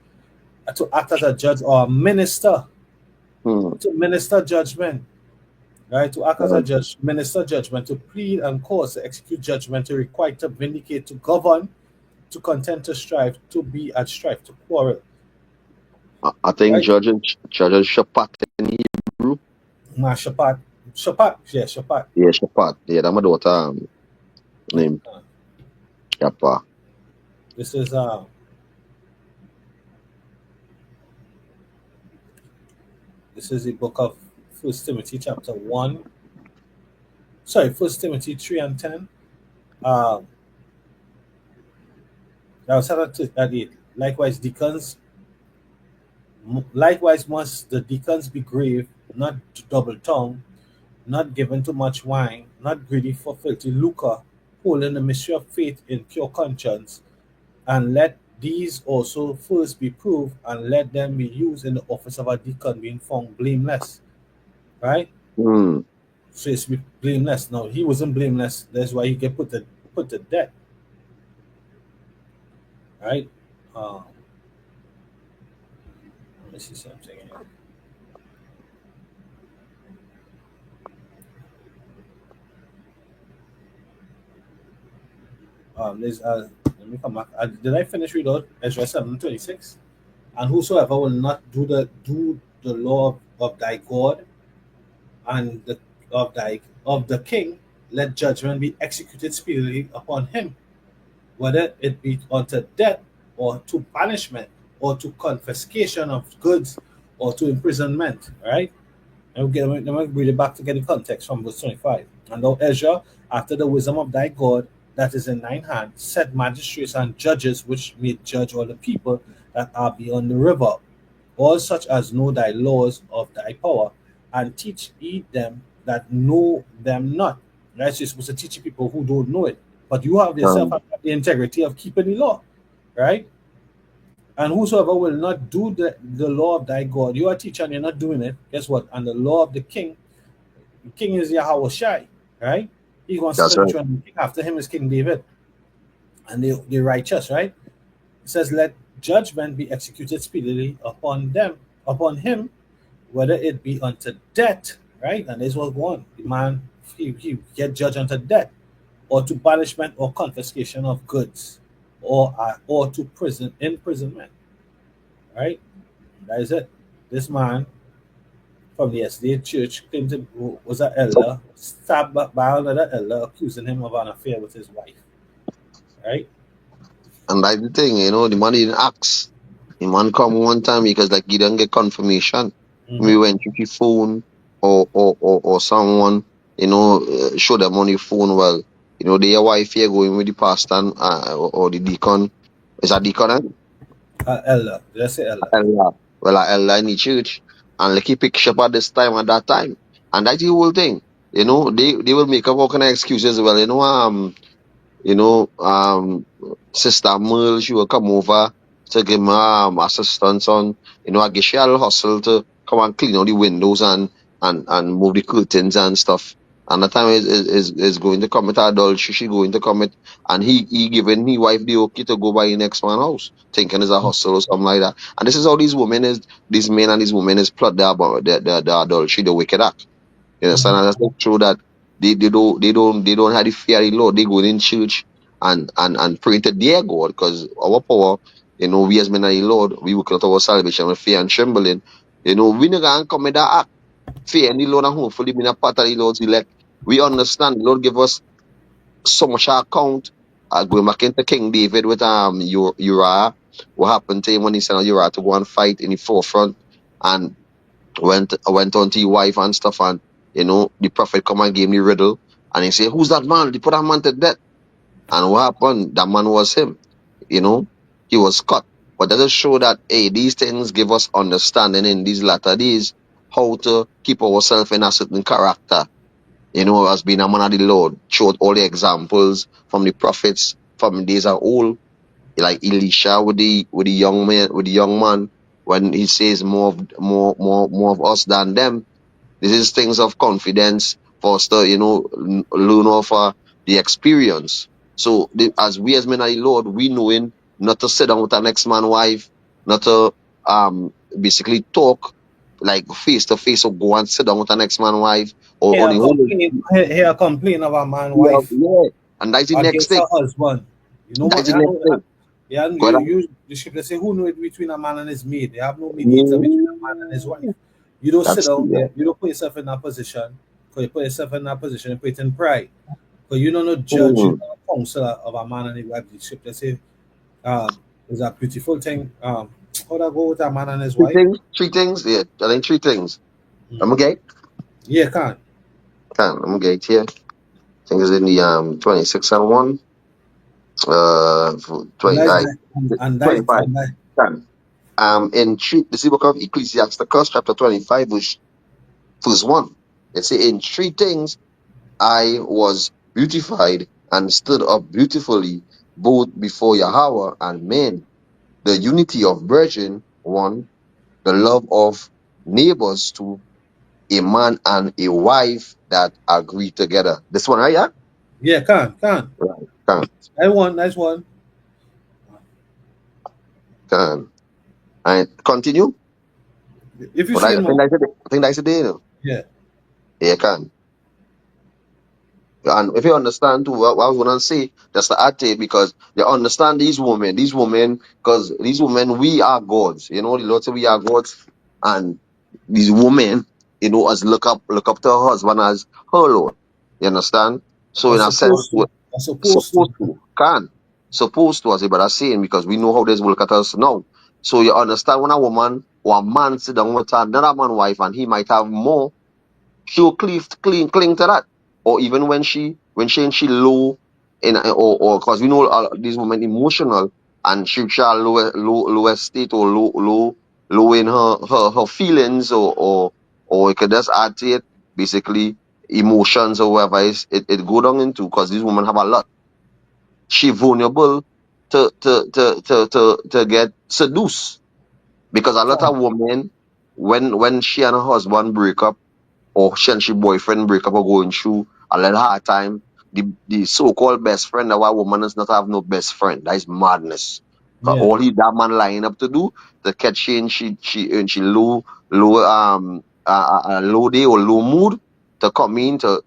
to act as a judge or a minister, Hmm. to minister judgment, right? To act as a Uh, judge, minister judgment, to plead and cause, to execute judgment, to requite, to vindicate, to govern, to contend, to strive, to be at strife, to quarrel, I think right? judges Shapat in Hebrew. Ma Shapat, Yeah, Shapat. Yeah, that's my daughter yeah. name. Yapa. This is the book of First Timothy chapter 1. Sorry, First Timothy 3 and 10. Um, that was at 8. Likewise must the deacons be grave, not double tongued, not given to much wine, not greedy for filthy lucre, holding the mystery of faith in pure conscience, and let these also first be proved, and let them be used in the office of a deacon, being found blameless. Right? Hmm. So it's blameless. No, he wasn't blameless. That's why he get put to death. Right? Let me see something here. Let me come back. Did I finish read out Ezra 7:26? And whosoever will not do the law of thy God and of the king, let judgment be executed speedily upon him, whether it be unto death, or to banishment, or to confiscation of goods, or to imprisonment. Right? And let me read it back to get the context from verse 25. And thou, Ezra, after the wisdom of thy God that is in thine hand, set magistrates and judges which may judge all the people that are beyond the river, all such as know thy laws of thy power, and teach ye them that know them not. Right? So you're supposed to teach people who don't know it. But you have yourself Um, have the integrity of keeping the law. Right? And whosoever will not do the law of thy God, you are a teacher and you're not doing it, guess what? And the law of the king is Yahweh Shai, right? He's going to sit that's on the right. throne. King after him is King David. And the righteous, right? It says, let judgment be executed speedily upon him, whether it be unto death, right? And this was one. The man, he get judged unto death, or to banishment or confiscation of goods, or to imprisonment, right? That is it. This man from the SDA church claimed to was an elder, stabbed by another elder, accusing him of an affair with his wife. Right? And that's the thing, the man didn't ask. The man come one time because like he didn't get confirmation. We Mm-hmm. went to the phone, or someone, show them on the phone. Well, their wife here going with the pastor or the deacon. Is that deacon? Eh? Elder. Did I say elder? Elder. Well, a elder in the church. And like he pick up at this time at that time. And that's the whole thing. You know, they will make up all kind of excuses. Well, you know, Sister Merle, she will come over to give me assistance on, I guess she had a hustle to come and clean all the windows and move the curtains and stuff. And the time is going to commit adultery, she going to commit, and he giving his wife the okay to go by the next man's house, thinking it's a hustle or something like that. And this is how these men and these women is plot the adultery, the wicked act. You understand? And that's not true that they don't have the fear of the Lord. They go in church and pray to their God, because our power, we as men of the Lord, we work out our salvation with fear and trembling. We not gonna come with that act. Fear and the Lord, and hopefully being a part of the Lord's elect. We understand the Lord give us so much account. Going back into King David with Uriah, what happened to him when he sent Uriah to go and fight in the forefront, and went on to his wife and stuff, and the prophet come and gave me riddle, and he said, "Who's that man? They put that man to death." And what happened? That man was him. You know, he was cut. But that just show that, hey, these things give us understanding in these latter days how to keep ourselves in a certain character. As being a man of the Lord, showed all the examples from the prophets from days of old, like Elisha with the young man, when he says more of us than them. This is things of confidence for us to, learn off the experience. So as we as men of the Lord, we knowing not to sit down with our next man wife, not to basically talk like face to face, or go and sit down with our next man wife, or on the whole. Here complain of a man wife Yeah. And that's the next against thing. her husband. You know That's what? the next thing. Yeah, Go ahead. the scripture say, who know it between a man and his maid? They have no mediator between a man and his wife. You don't sit That's down the there. You don't put yourself in that position. Because you put yourself in that position, you put it in pride. Because you don't know judge, you don't know counselor of a man and his wife. The scripture say, is a beautiful thing. How that go with a man and his wife? Three things. Yeah, I think three things. Mm. I'm okay. Yeah, can. I'm okay here. I think it's in the 26 and 1. 20, And 25. that, This is the book of Ecclesiasticus, chapter 25, verse 1. It says, "In three things I was beautified and stood up beautifully, both before Yahweh and men: the unity of virgin, 1; the love of neighbors, 2; a man and a wife that agree together." This one, right? Yeah? yeah, can. Right. Nice one. Can. And continue. If you But I see think more, that's the day, though. yeah. Yeah, can. And if you understand too, what I was gonna say, that's the add to it, because you understand these women, because these women, we are gods. The Lord said we are gods, and these women, as look up to her husband as her Lord. You understand? So Or in a sense, supposed to. Or supposed to. supposed to, supposed to, as a brother saying, because we know how this will look at us now. So you understand, when a woman or a man sit down with another man wife, and he might have more, she'll cling to that. Or even when she low in, or because we know these women emotional, and she shall low state, or low in her feelings, or it could just add to it, basically emotions, or whatever it go down into, because these women have a lot. She vulnerable to get seduced, because a lot of women, when she and her husband break up, or she and she boyfriend break up, or going through a little hard time, the so-called best friend of a woman does not have no best friend. That is madness. 'Cause Yeah. all that man lying up to do to catch she in she low day or low mood, to come in to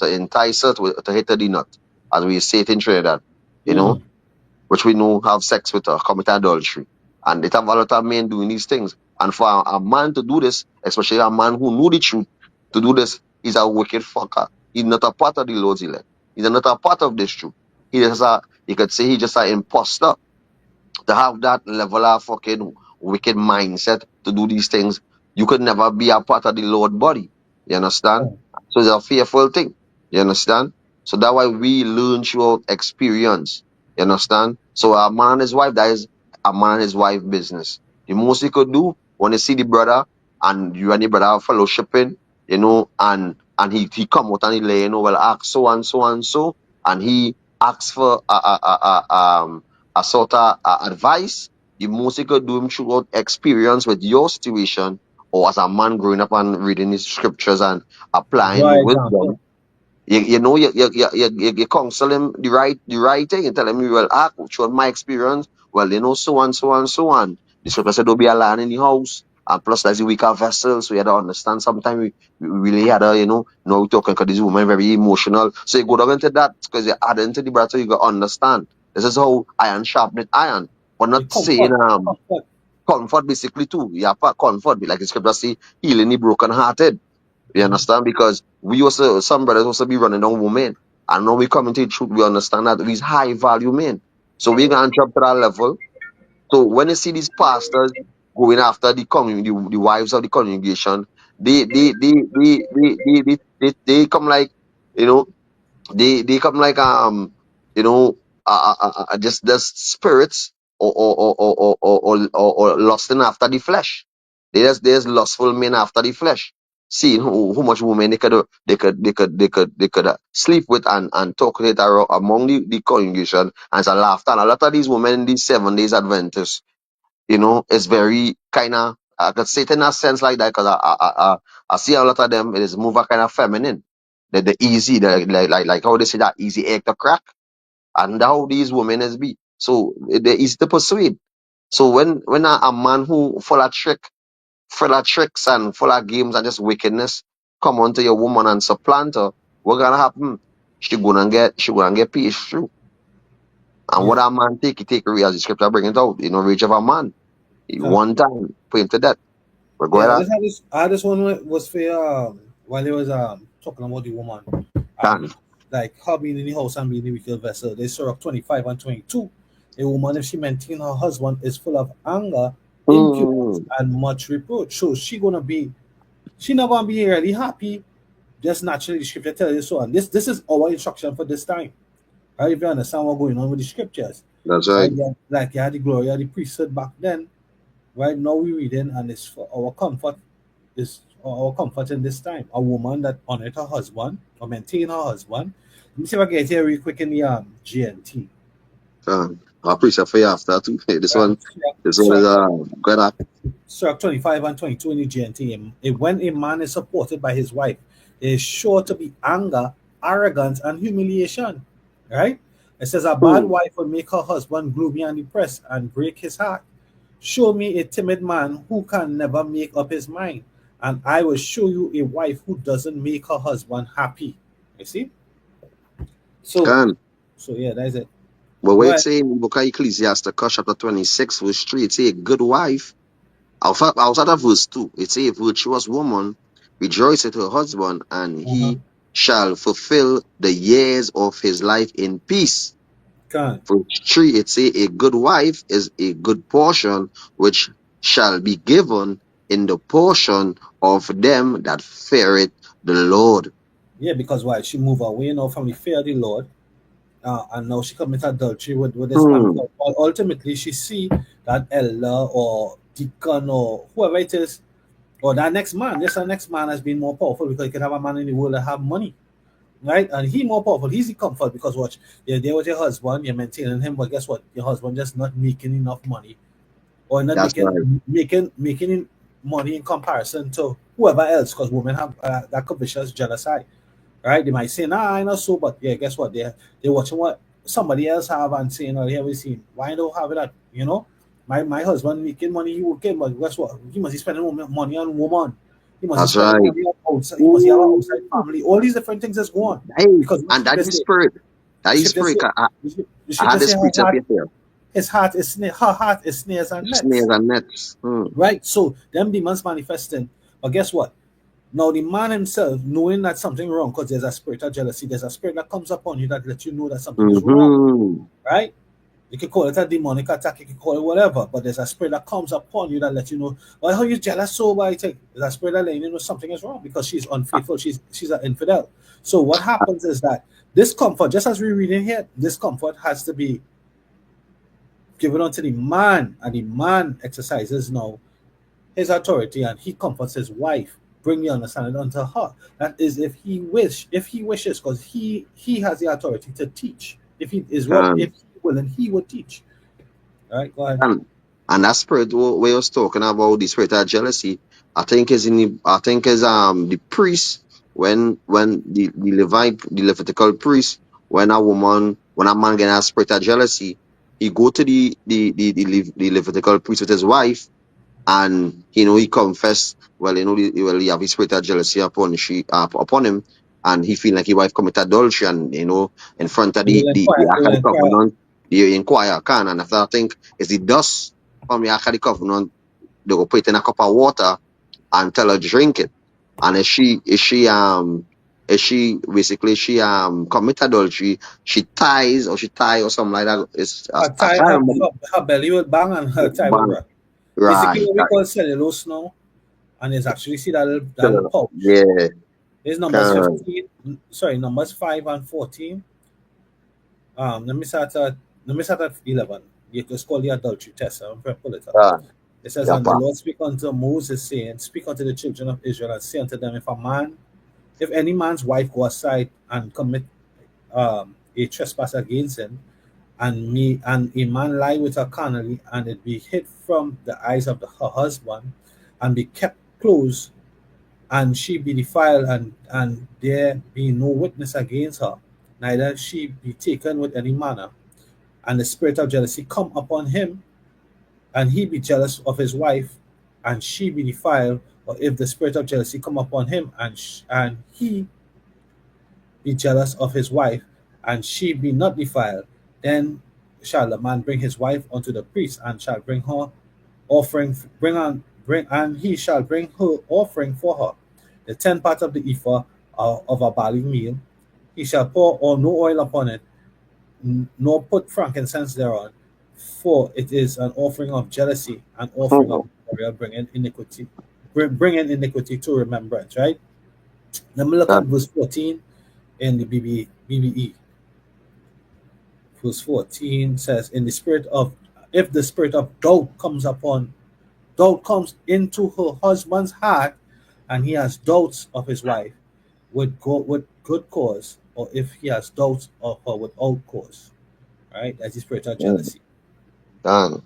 entice her to hit her the nut, as we say it in Trinidad, Mm. which we know have sex with her, commit adultery. And they have a lot of men doing these things. And for a man to do this, especially a man who know the truth, to do this, he's a wicked fucker. He's not a part of the Lord's elect. He's not a part of this truth. You could say he's just an imposter, to have that level of fucking wicked mindset to do these things. You could never be a part of the Lord body. You understand? So it's a fearful thing. You understand? So that's why we learn through experience. You understand? So a man and his wife, that is a man and his wife business. The most you could do when you see the brother and you and the brother are fellowshipping, and he come out and he lay, well, ask so and so and so, and he asks for a sort of advice. The most you could do him throughout experience with your situation, or as a man growing up and reading his scriptures and applying Right wisdom. example. You counsel him the right thing. You tell him, well, through my experience, well, so and so and so on. The scripture said, don't be a lion in the house. And plus, that's a weaker vessel, so you had to understand. Sometimes we really had to, know talking because this woman very emotional. So you go down into that because you add into the brother, so you got understand. This is how iron sharpened iron. We're The not saying comfort. comfort basically too. Yeah, comfort, like the scripture say, healing the brokenhearted. You understand? Because we also, some brothers also be running down women. And now we come into the truth, we understand that these high value men. So we gonna jump to that level. So when you see these pastors going after the wives of the congregation, they come like, you know, they come like you know just spirits or lusting after the flesh. There's lustful men after the flesh, seeing who much women they could sleep with and talk with among the congregation and it's a laughter. And a lot of these women in these 7 days Adventists, it's very kind of, I could say it in a sense like that because I see a lot of them, it is move a kind of feminine. The easy, like how they say that easy egg to crack. And how these women is be. So they're easy to persuade. So when a man who full of tricks and full of games and just wickedness come onto your woman and supplant her, what gonna happen? She gonna get pierced through. And what Yeah. a man take, he take her as the scripture bring it out. Rage of a man. So, One time, put him to death. We're yeah, going I to just had this. I this one was for while he was talking about the woman, can. like her being in the house and being the weaker vessel. They Sirach 25 and 22. A woman, if she maintain her husband, is full of anger, impudence, Mm, and much reproach. So she not gonna be really happy. Just naturally, the scripture tells you so. And this is our instruction for this time. Right? If you understand what's going on with the scriptures, that's right? right. Yeah, like you had the glory of the priesthood back then. Right now we reading, and it's for our comfort. Is our comfort in this time. A woman that honored her husband or maintain her husband. Let me see if I can get here real quick in the GNT. I'll preach it for you after too. Um, This one is Sirach good. Sirach 25 and 22 in the GNT. When a man is supported by his wife, there is sure to be anger, arrogance, and humiliation. Right? It says a bad Mm, wife will make her husband gloomy and depressed and break his heart. Show me a timid man who can never make up his mind, and I will show you a wife who doesn't make her husband happy. You see? So, can. so yeah, that's it. But Go what it ahead. say in the book of Ecclesiasticus chapter 26 verse 3, it say a good wife. Outside of verse 2, it say a virtuous woman rejoiceth her husband and Uh-huh. he shall fulfill the years of his life in peace. Can. Verse 3, it say a good wife is a good portion which shall be given in the portion of them that feareth the Lord. Yeah, because why? She moved away now from the fear of the Lord, and now she commit adultery with this man. Hmm, Because ultimately, she see that elder or deacon or whoever it is, or that next man. Yes, that next man has been more powerful because you can have a man in the world that have money, right? And he more powerful. He's the comfort because watch, you're there with your husband, you're maintaining him, but guess what? Your husband just not making enough money, or not that's right. making money in comparison to whoever else. Because women have that covetous jealous eye, right? They might say, "Nah, I know so," but yeah, guess what? They're watching what somebody else have and saying, "Oh, here we see why don't have that?" My husband making money, he working, but guess what? He must be spending money on woman. He must be That's spending right. money on outside. He must have an Ooh, outside family. All these different things is going hey, because what and that scripture is say? spirit. The That is scripture spirit. say. The I scripture had say this precept here. his heart is her heart is snares and Snares nets. and nets. Hmm. Right? So them demons manifesting. But guess what? Now the man himself, knowing that something wrong, because there's a spirit of jealousy, there's a spirit that comes upon you that lets you know that something is wrong. Mm-hmm. Right? You can call it a demonic attack, you can call it whatever, but there's a spirit that comes upon you that lets you know, well, how you jealous so why take there's a spirit that letting you know something is wrong because she's unfaithful, she's an infidel. So what happens is that this comfort, just as we read in here, this comfort has to be given unto the man, and the man exercises now his authority, and he comforts his wife, bring the understanding unto her. That is, if he wishes, because he has the authority to teach. If he is if he willing, he would teach. All right, go ahead. And that spirit we was talking about, the spirit of jealousy, I think is the priest, when the Levitical priest, when a man get a spirit of jealousy, he go to the Levitical priest with his wife, and he confess, well, he have his spirit of jealousy upon him, and he feel like his wife commit adultery, and in front of He will the inquire. He Ark will of the inquire. Covenant, they inquire can, and after I think is the dust from the Ark of the Covenant, they go put it in a cup of water and tell her drink it, and if she basically she commit adultery, she tie or something like that. Her I tie, can't remember. her belly will bang and her tie will Bang. run. Basically, Right, what we call cellulose now, and it's actually see that little pouch. yeah, It's numbers can, 15. Sorry, numbers 5 and 14. Let me start at 11. It's called the adultery test. I'm going to pull it up. can, It says, yeah, and the Lord speak unto Moses, saying, speak unto the children of Israel, and say unto them, if any man's wife go aside and commit a trespass against him, and a man lie with her carnally, and it be hid from the eyes of her husband, and be kept close, and she be defiled, and there be no witness against her, neither she be taken with any manner, and the spirit of jealousy come upon him, and he be jealous of his wife, and she be defiled, or if the spirit of jealousy come upon him, and he be jealous of his wife, and she be not defiled, then shall the man bring his wife unto the priest, and shall bring her offering, and he shall bring her offering for her, the 10 part of the ephah of a barley meal. He shall pour no oil upon it, nor put frankincense thereon, for it is an offering of jealousy, an offering of burial, bringing iniquity to remembrance. Right. Let me look at verse 14 in the BBE. Verse 14 says, "In the spirit of, if the spirit of doubt comes into her husband's heart, and he has doubts of his wife, with good cause, or if he has doubts of her without cause." Right? That's the spirit of jealousy. can.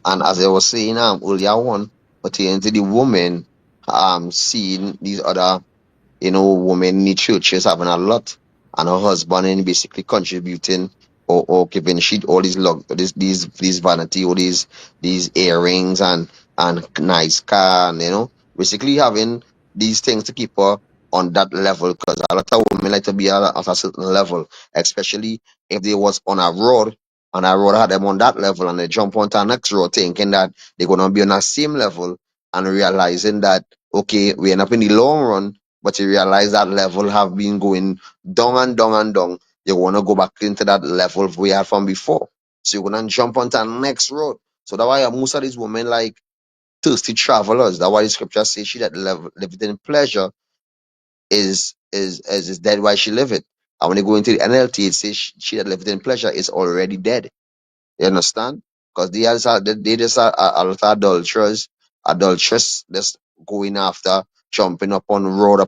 And as I was saying earlier on, pertaining to the woman seeing these other women in the churches having a lot, and her husband in basically contributing or giving she all these vanity, or these earrings and nice car, and basically having these things to keep her on that level, because a lot of women like to be at a certain level, especially if they was on a road, and a road had them on that level, and they jump onto the next road thinking that they're gonna be on that same level, and realizing that okay, we end up in the long run, but you realize that level have been going down and down and down. You want to go back into that level we had from before. So you're going to jump onto the next road. So that's why most of these women like thirsty travelers. That's why the scripture says she that liveth in pleasure is dead while she liveth. And when you go into the NLT, it says she that liveth in pleasure is already dead. You understand? Because they just are a lot of adulteress, just going after, jumping upon road,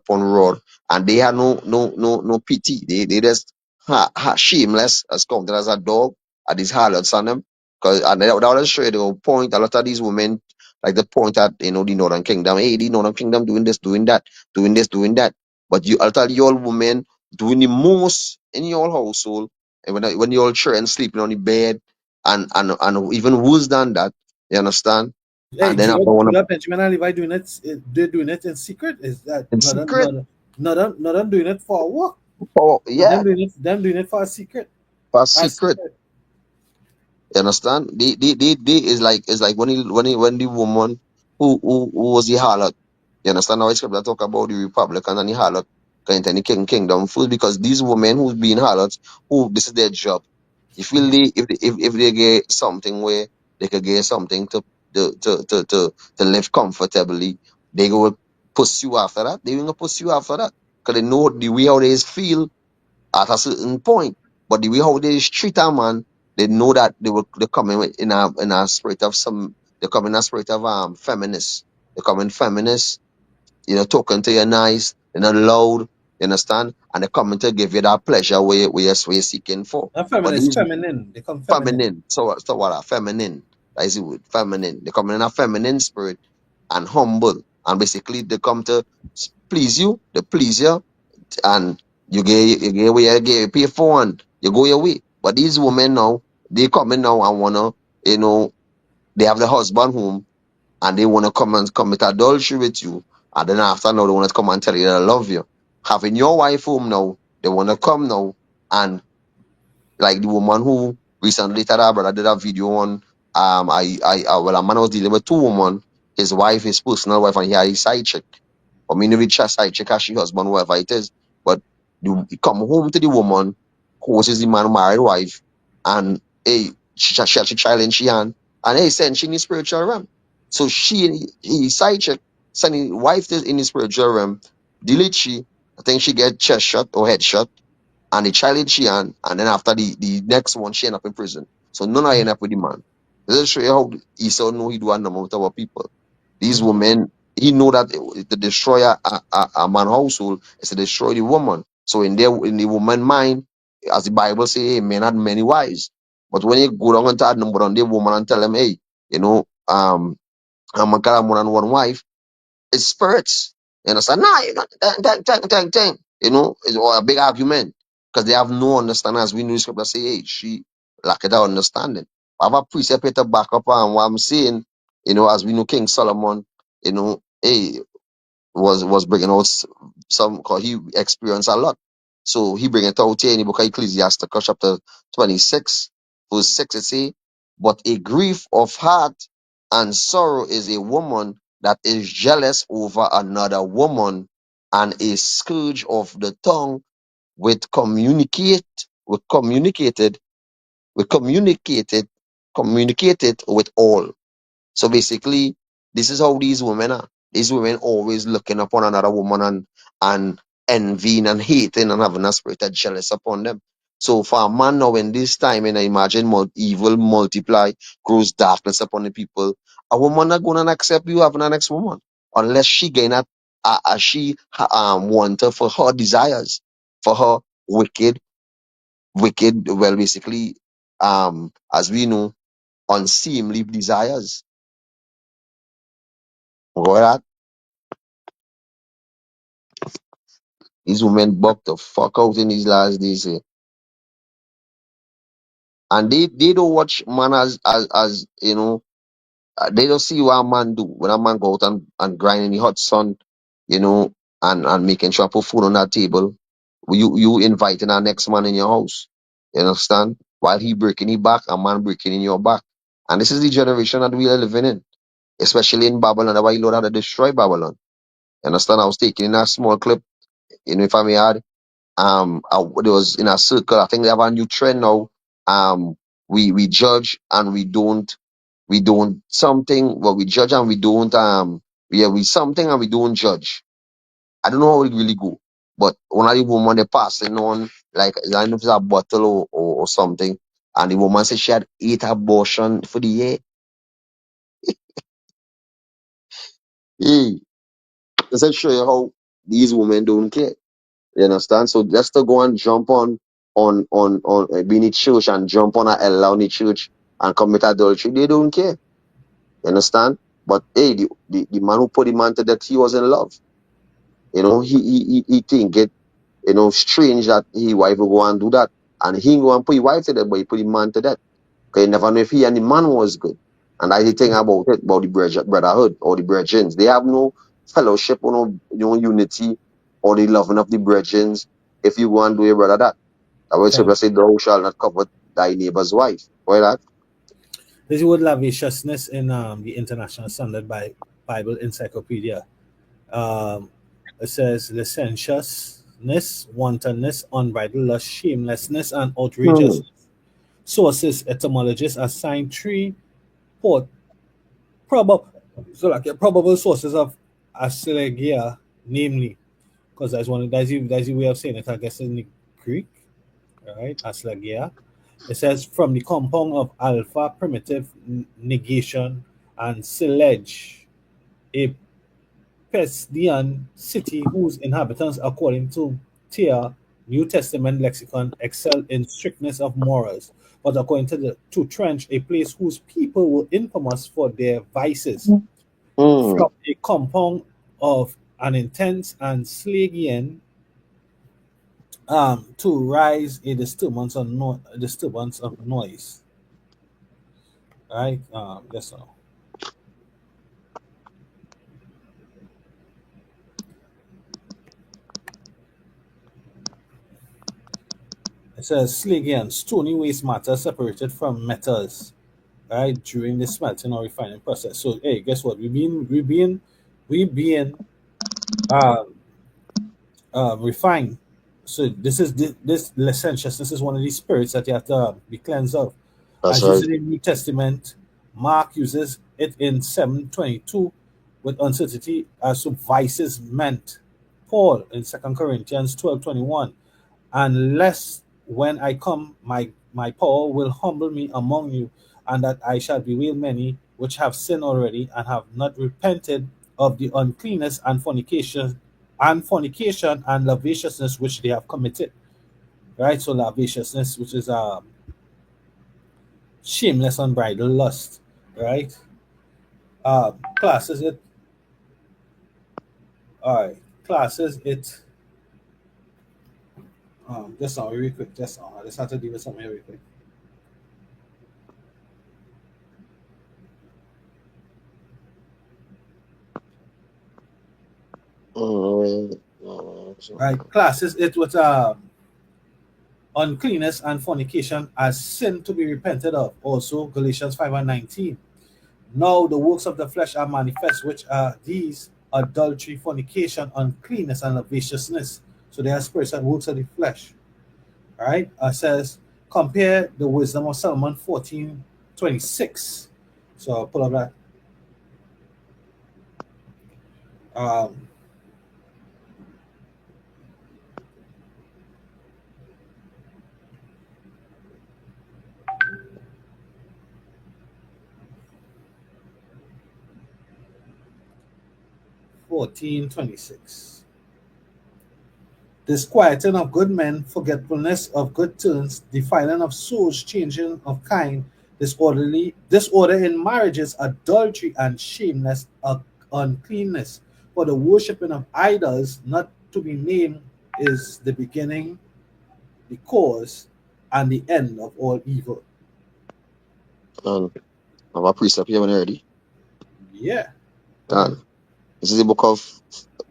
and they have no pity. They just shameless as counted as a dog at these harlots on them. Because and that will show you the point. A lot of these women like the point at the Northern Kingdom. Hey, the Northern Kingdom doing this, doing that, doing this, doing that. But you, a lot of your women doing the most in your household, and when you're children sleeping on the bed and even worse than that, you understand? Hey, And then after one Judah, Benjamin and Levi doing it. They're doing it in secret. Is that in secret, not them doing it for work, oh but yeah, them doing it for a secret. for A secret, secret. you understand? They is like when the woman who was the harlot, you understand how I scripture talk about the Republican and the harlot going to the kingdom full, because these women who's being harlots, who this is their job. You feel if they get something where they could get something to live comfortably, they go pursue after that. They will pursue after that because they know the way how they feel at a certain point. But the way how they treat a man They know that they come in a spirit of they come in a spirit of feminist. They come in feminist, talking to you nice, they're not loud, you understand? And they're coming to give you that pleasure where you're seeking for. Not But feminist, these feminine. They come feminine. feminine, so what feminine. That is the word, feminine. They come in a feminine spirit and humble. And basically they come to please you, they please you, and you get where you get pay for and you go your way. But these women now, they come in now and wanna, they have the husband home and they wanna come and commit adultery with you. And then after now they wanna come and tell you they love you. Having your wife home now, they wanna come now and like the woman who recently that our brother did a video on well, a man was dealing with two women, his wife, his personal wife, and he had his side chick. Or mean with side chick as she husband, whoever it is. But he come home to the woman, who was the man married wife, and hey, she child in she hand, and hey, send she in the spiritual realm. So his side chick, send his wife in the spiritual realm, delete she, I think she get chest shot or head shot and the child in she and then after the next one, she end up in prison. So none of end up with the man. This is show you how Esau know he do a number with our people. These women, he know that to destroy a man household is to destroy the woman. So in the woman mind, as the Bible say, hey, men had many wives. But when you go down and add number on the woman and tell them, hey, I'm gonna have more than one wife, it's spirits. You understand? Nah, you got dang. It's all a big argument because they have no understanding. As we know, the scripture say, hey, she lack that understanding. I have a precept here to back up on what I'm saying. As we know, King Solomon, hey, was bringing out some because he experienced a lot. So he bring it out here in the book of Ecclesiasticus chapter 26, verse 6. It say, but a grief of heart and sorrow is a woman that is jealous over another woman, and a scourge of the tongue with communicated with all. So basically, this is how these women are. These women always looking upon another woman and envying and hating and having a spirit of jealous upon them. So for a man now in this time, and I imagine evil multiply, grows darkness upon the people, a woman not going to accept you having an next woman unless she gain want her for her desires, for her wicked, well, basically, as we know, unseemly desires. Go ahead. These women buck the fuck out in these last days. And they don't watch man as they don't see what a man do. When a man go out and grind in the hot sun, you know, and making sure I put food on that table, you inviting our next man in your house. You understand? While he breaking his back, a man breaking in your back. And this is the generation that we are living in, especially in Babylon. That's why Lord had to destroy Babylon. You understand? I was taking in a small clip, if I may add. There was in a circle. I think they have a new trend now. We judge and we don't something. Well, we judge and we don't. We something and we don't judge. I don't know how it really go, but one of the woman they passing on like I don't know if it's a bottle or something, and the woman said she had 8 abortion for the year. Hey, does that show you how these women don't care? You understand? So just to go and jump on being in church and jump on a allow in the church and commit adultery, they don't care. You understand? But hey, the man who put the man to death, he was in love. He think it, strange that his wife will go and do that. And he go and put his wife to death, but he put the man to death. Because you never know if he and the man was good. And that's the thing about it, about the brotherhood or the brethren. They have no fellowship or no unity or the loving of the brethren if you go and do a brother that. I will Okay. say, thou shalt not covet thy neighbor's wife. Why that? This is word lasciviousness in the International Standard Bible Encyclopedia. Um, it says licentiousness, wantonness, unbridled lust, shamelessness, and outrageous. Sources, etymologists assign 3 port probable probable sources of asilegia, namely, because that's the way of saying it, I guess, in the Greek, all right, asilegia, It says from the compound of alpha primitive negation and silage, a Pesdian city whose inhabitants, according to Tia New Testament lexicon, excel in strictness of morals, but according to Trench, a place whose people were infamous for their vices. Mm. From a compound of an intense and Slagian to rise a disturbance of noise. Right? Yes, sir. It says Slagian, stony waste matter separated from metals, right, during the smelting or refining process. So hey, guess what? We being um, refined. So this licentiousness is one of these spirits that you have to be cleansed of. That's As used right. in the New Testament, Mark uses it in 7:22 with uncertainty as to vices meant. Paul in 2 Corinthians 12:21, unless when I come, my power will humble me among you, and that I shall bewail many which have sinned already and have not repented of the uncleanness and lasciviousness which they have committed. Right? So lasciviousness, which is shameless unbridled lust. Right? Classes it. All right. Classes it. Just now, really quick. Just now, I just have to deal with something really quick. Right? Classes it with uncleanness and fornication as sin to be repented of. Also, Galatians 5:19. Now the works of the flesh are manifest, which are these: adultery, fornication, uncleanness, and lasciviousness. So they are spirits and works of the flesh. All right. Says compare the wisdom of Solomon 14:26. So I'll pull up that. Um, (14:26). Disquieting of good men, forgetfulness of good turns, defiling of souls, changing of kind, disorder in marriages, adultery, and shameless uncleanness. For the worshipping of idols, not to be named, is the beginning, the cause, and the end of all evil. And I'm a precept here when already. Yeah. And this is the book of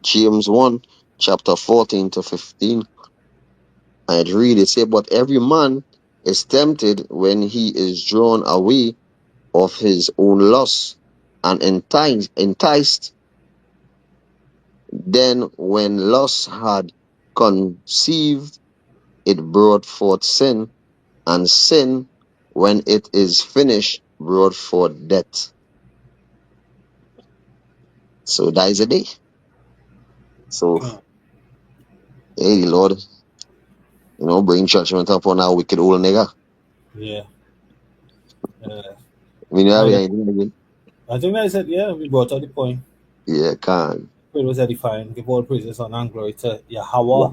James 1, chapter 14 to 15. And it read, it say, but every man is tempted when he is drawn away of his own lust and enticed. Then when lust had conceived, it brought forth sin, and sin, when it is finished, brought forth death. So that is a day. So, hey, Lord, bring judgment upon our wicked old nigga. Yeah. We know I, anything again. I think I said, yeah, we brought out the point. Yeah, can. It was edifying. Give all praises, honor, and glory to Yahweh, Yahweh,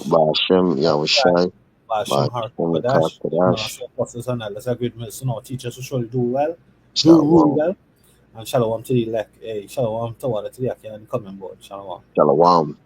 Ba'ashem, Yahushai, Yahushai, Bashim Ba'ashem, Harkodash, Kadash, Master Apostles and Elders, our great ministers, and our teachers who surely do well, do rule Shalom, well, and shalom to the elect, shalom to all to the Akia and coming board, shalom. Shalom.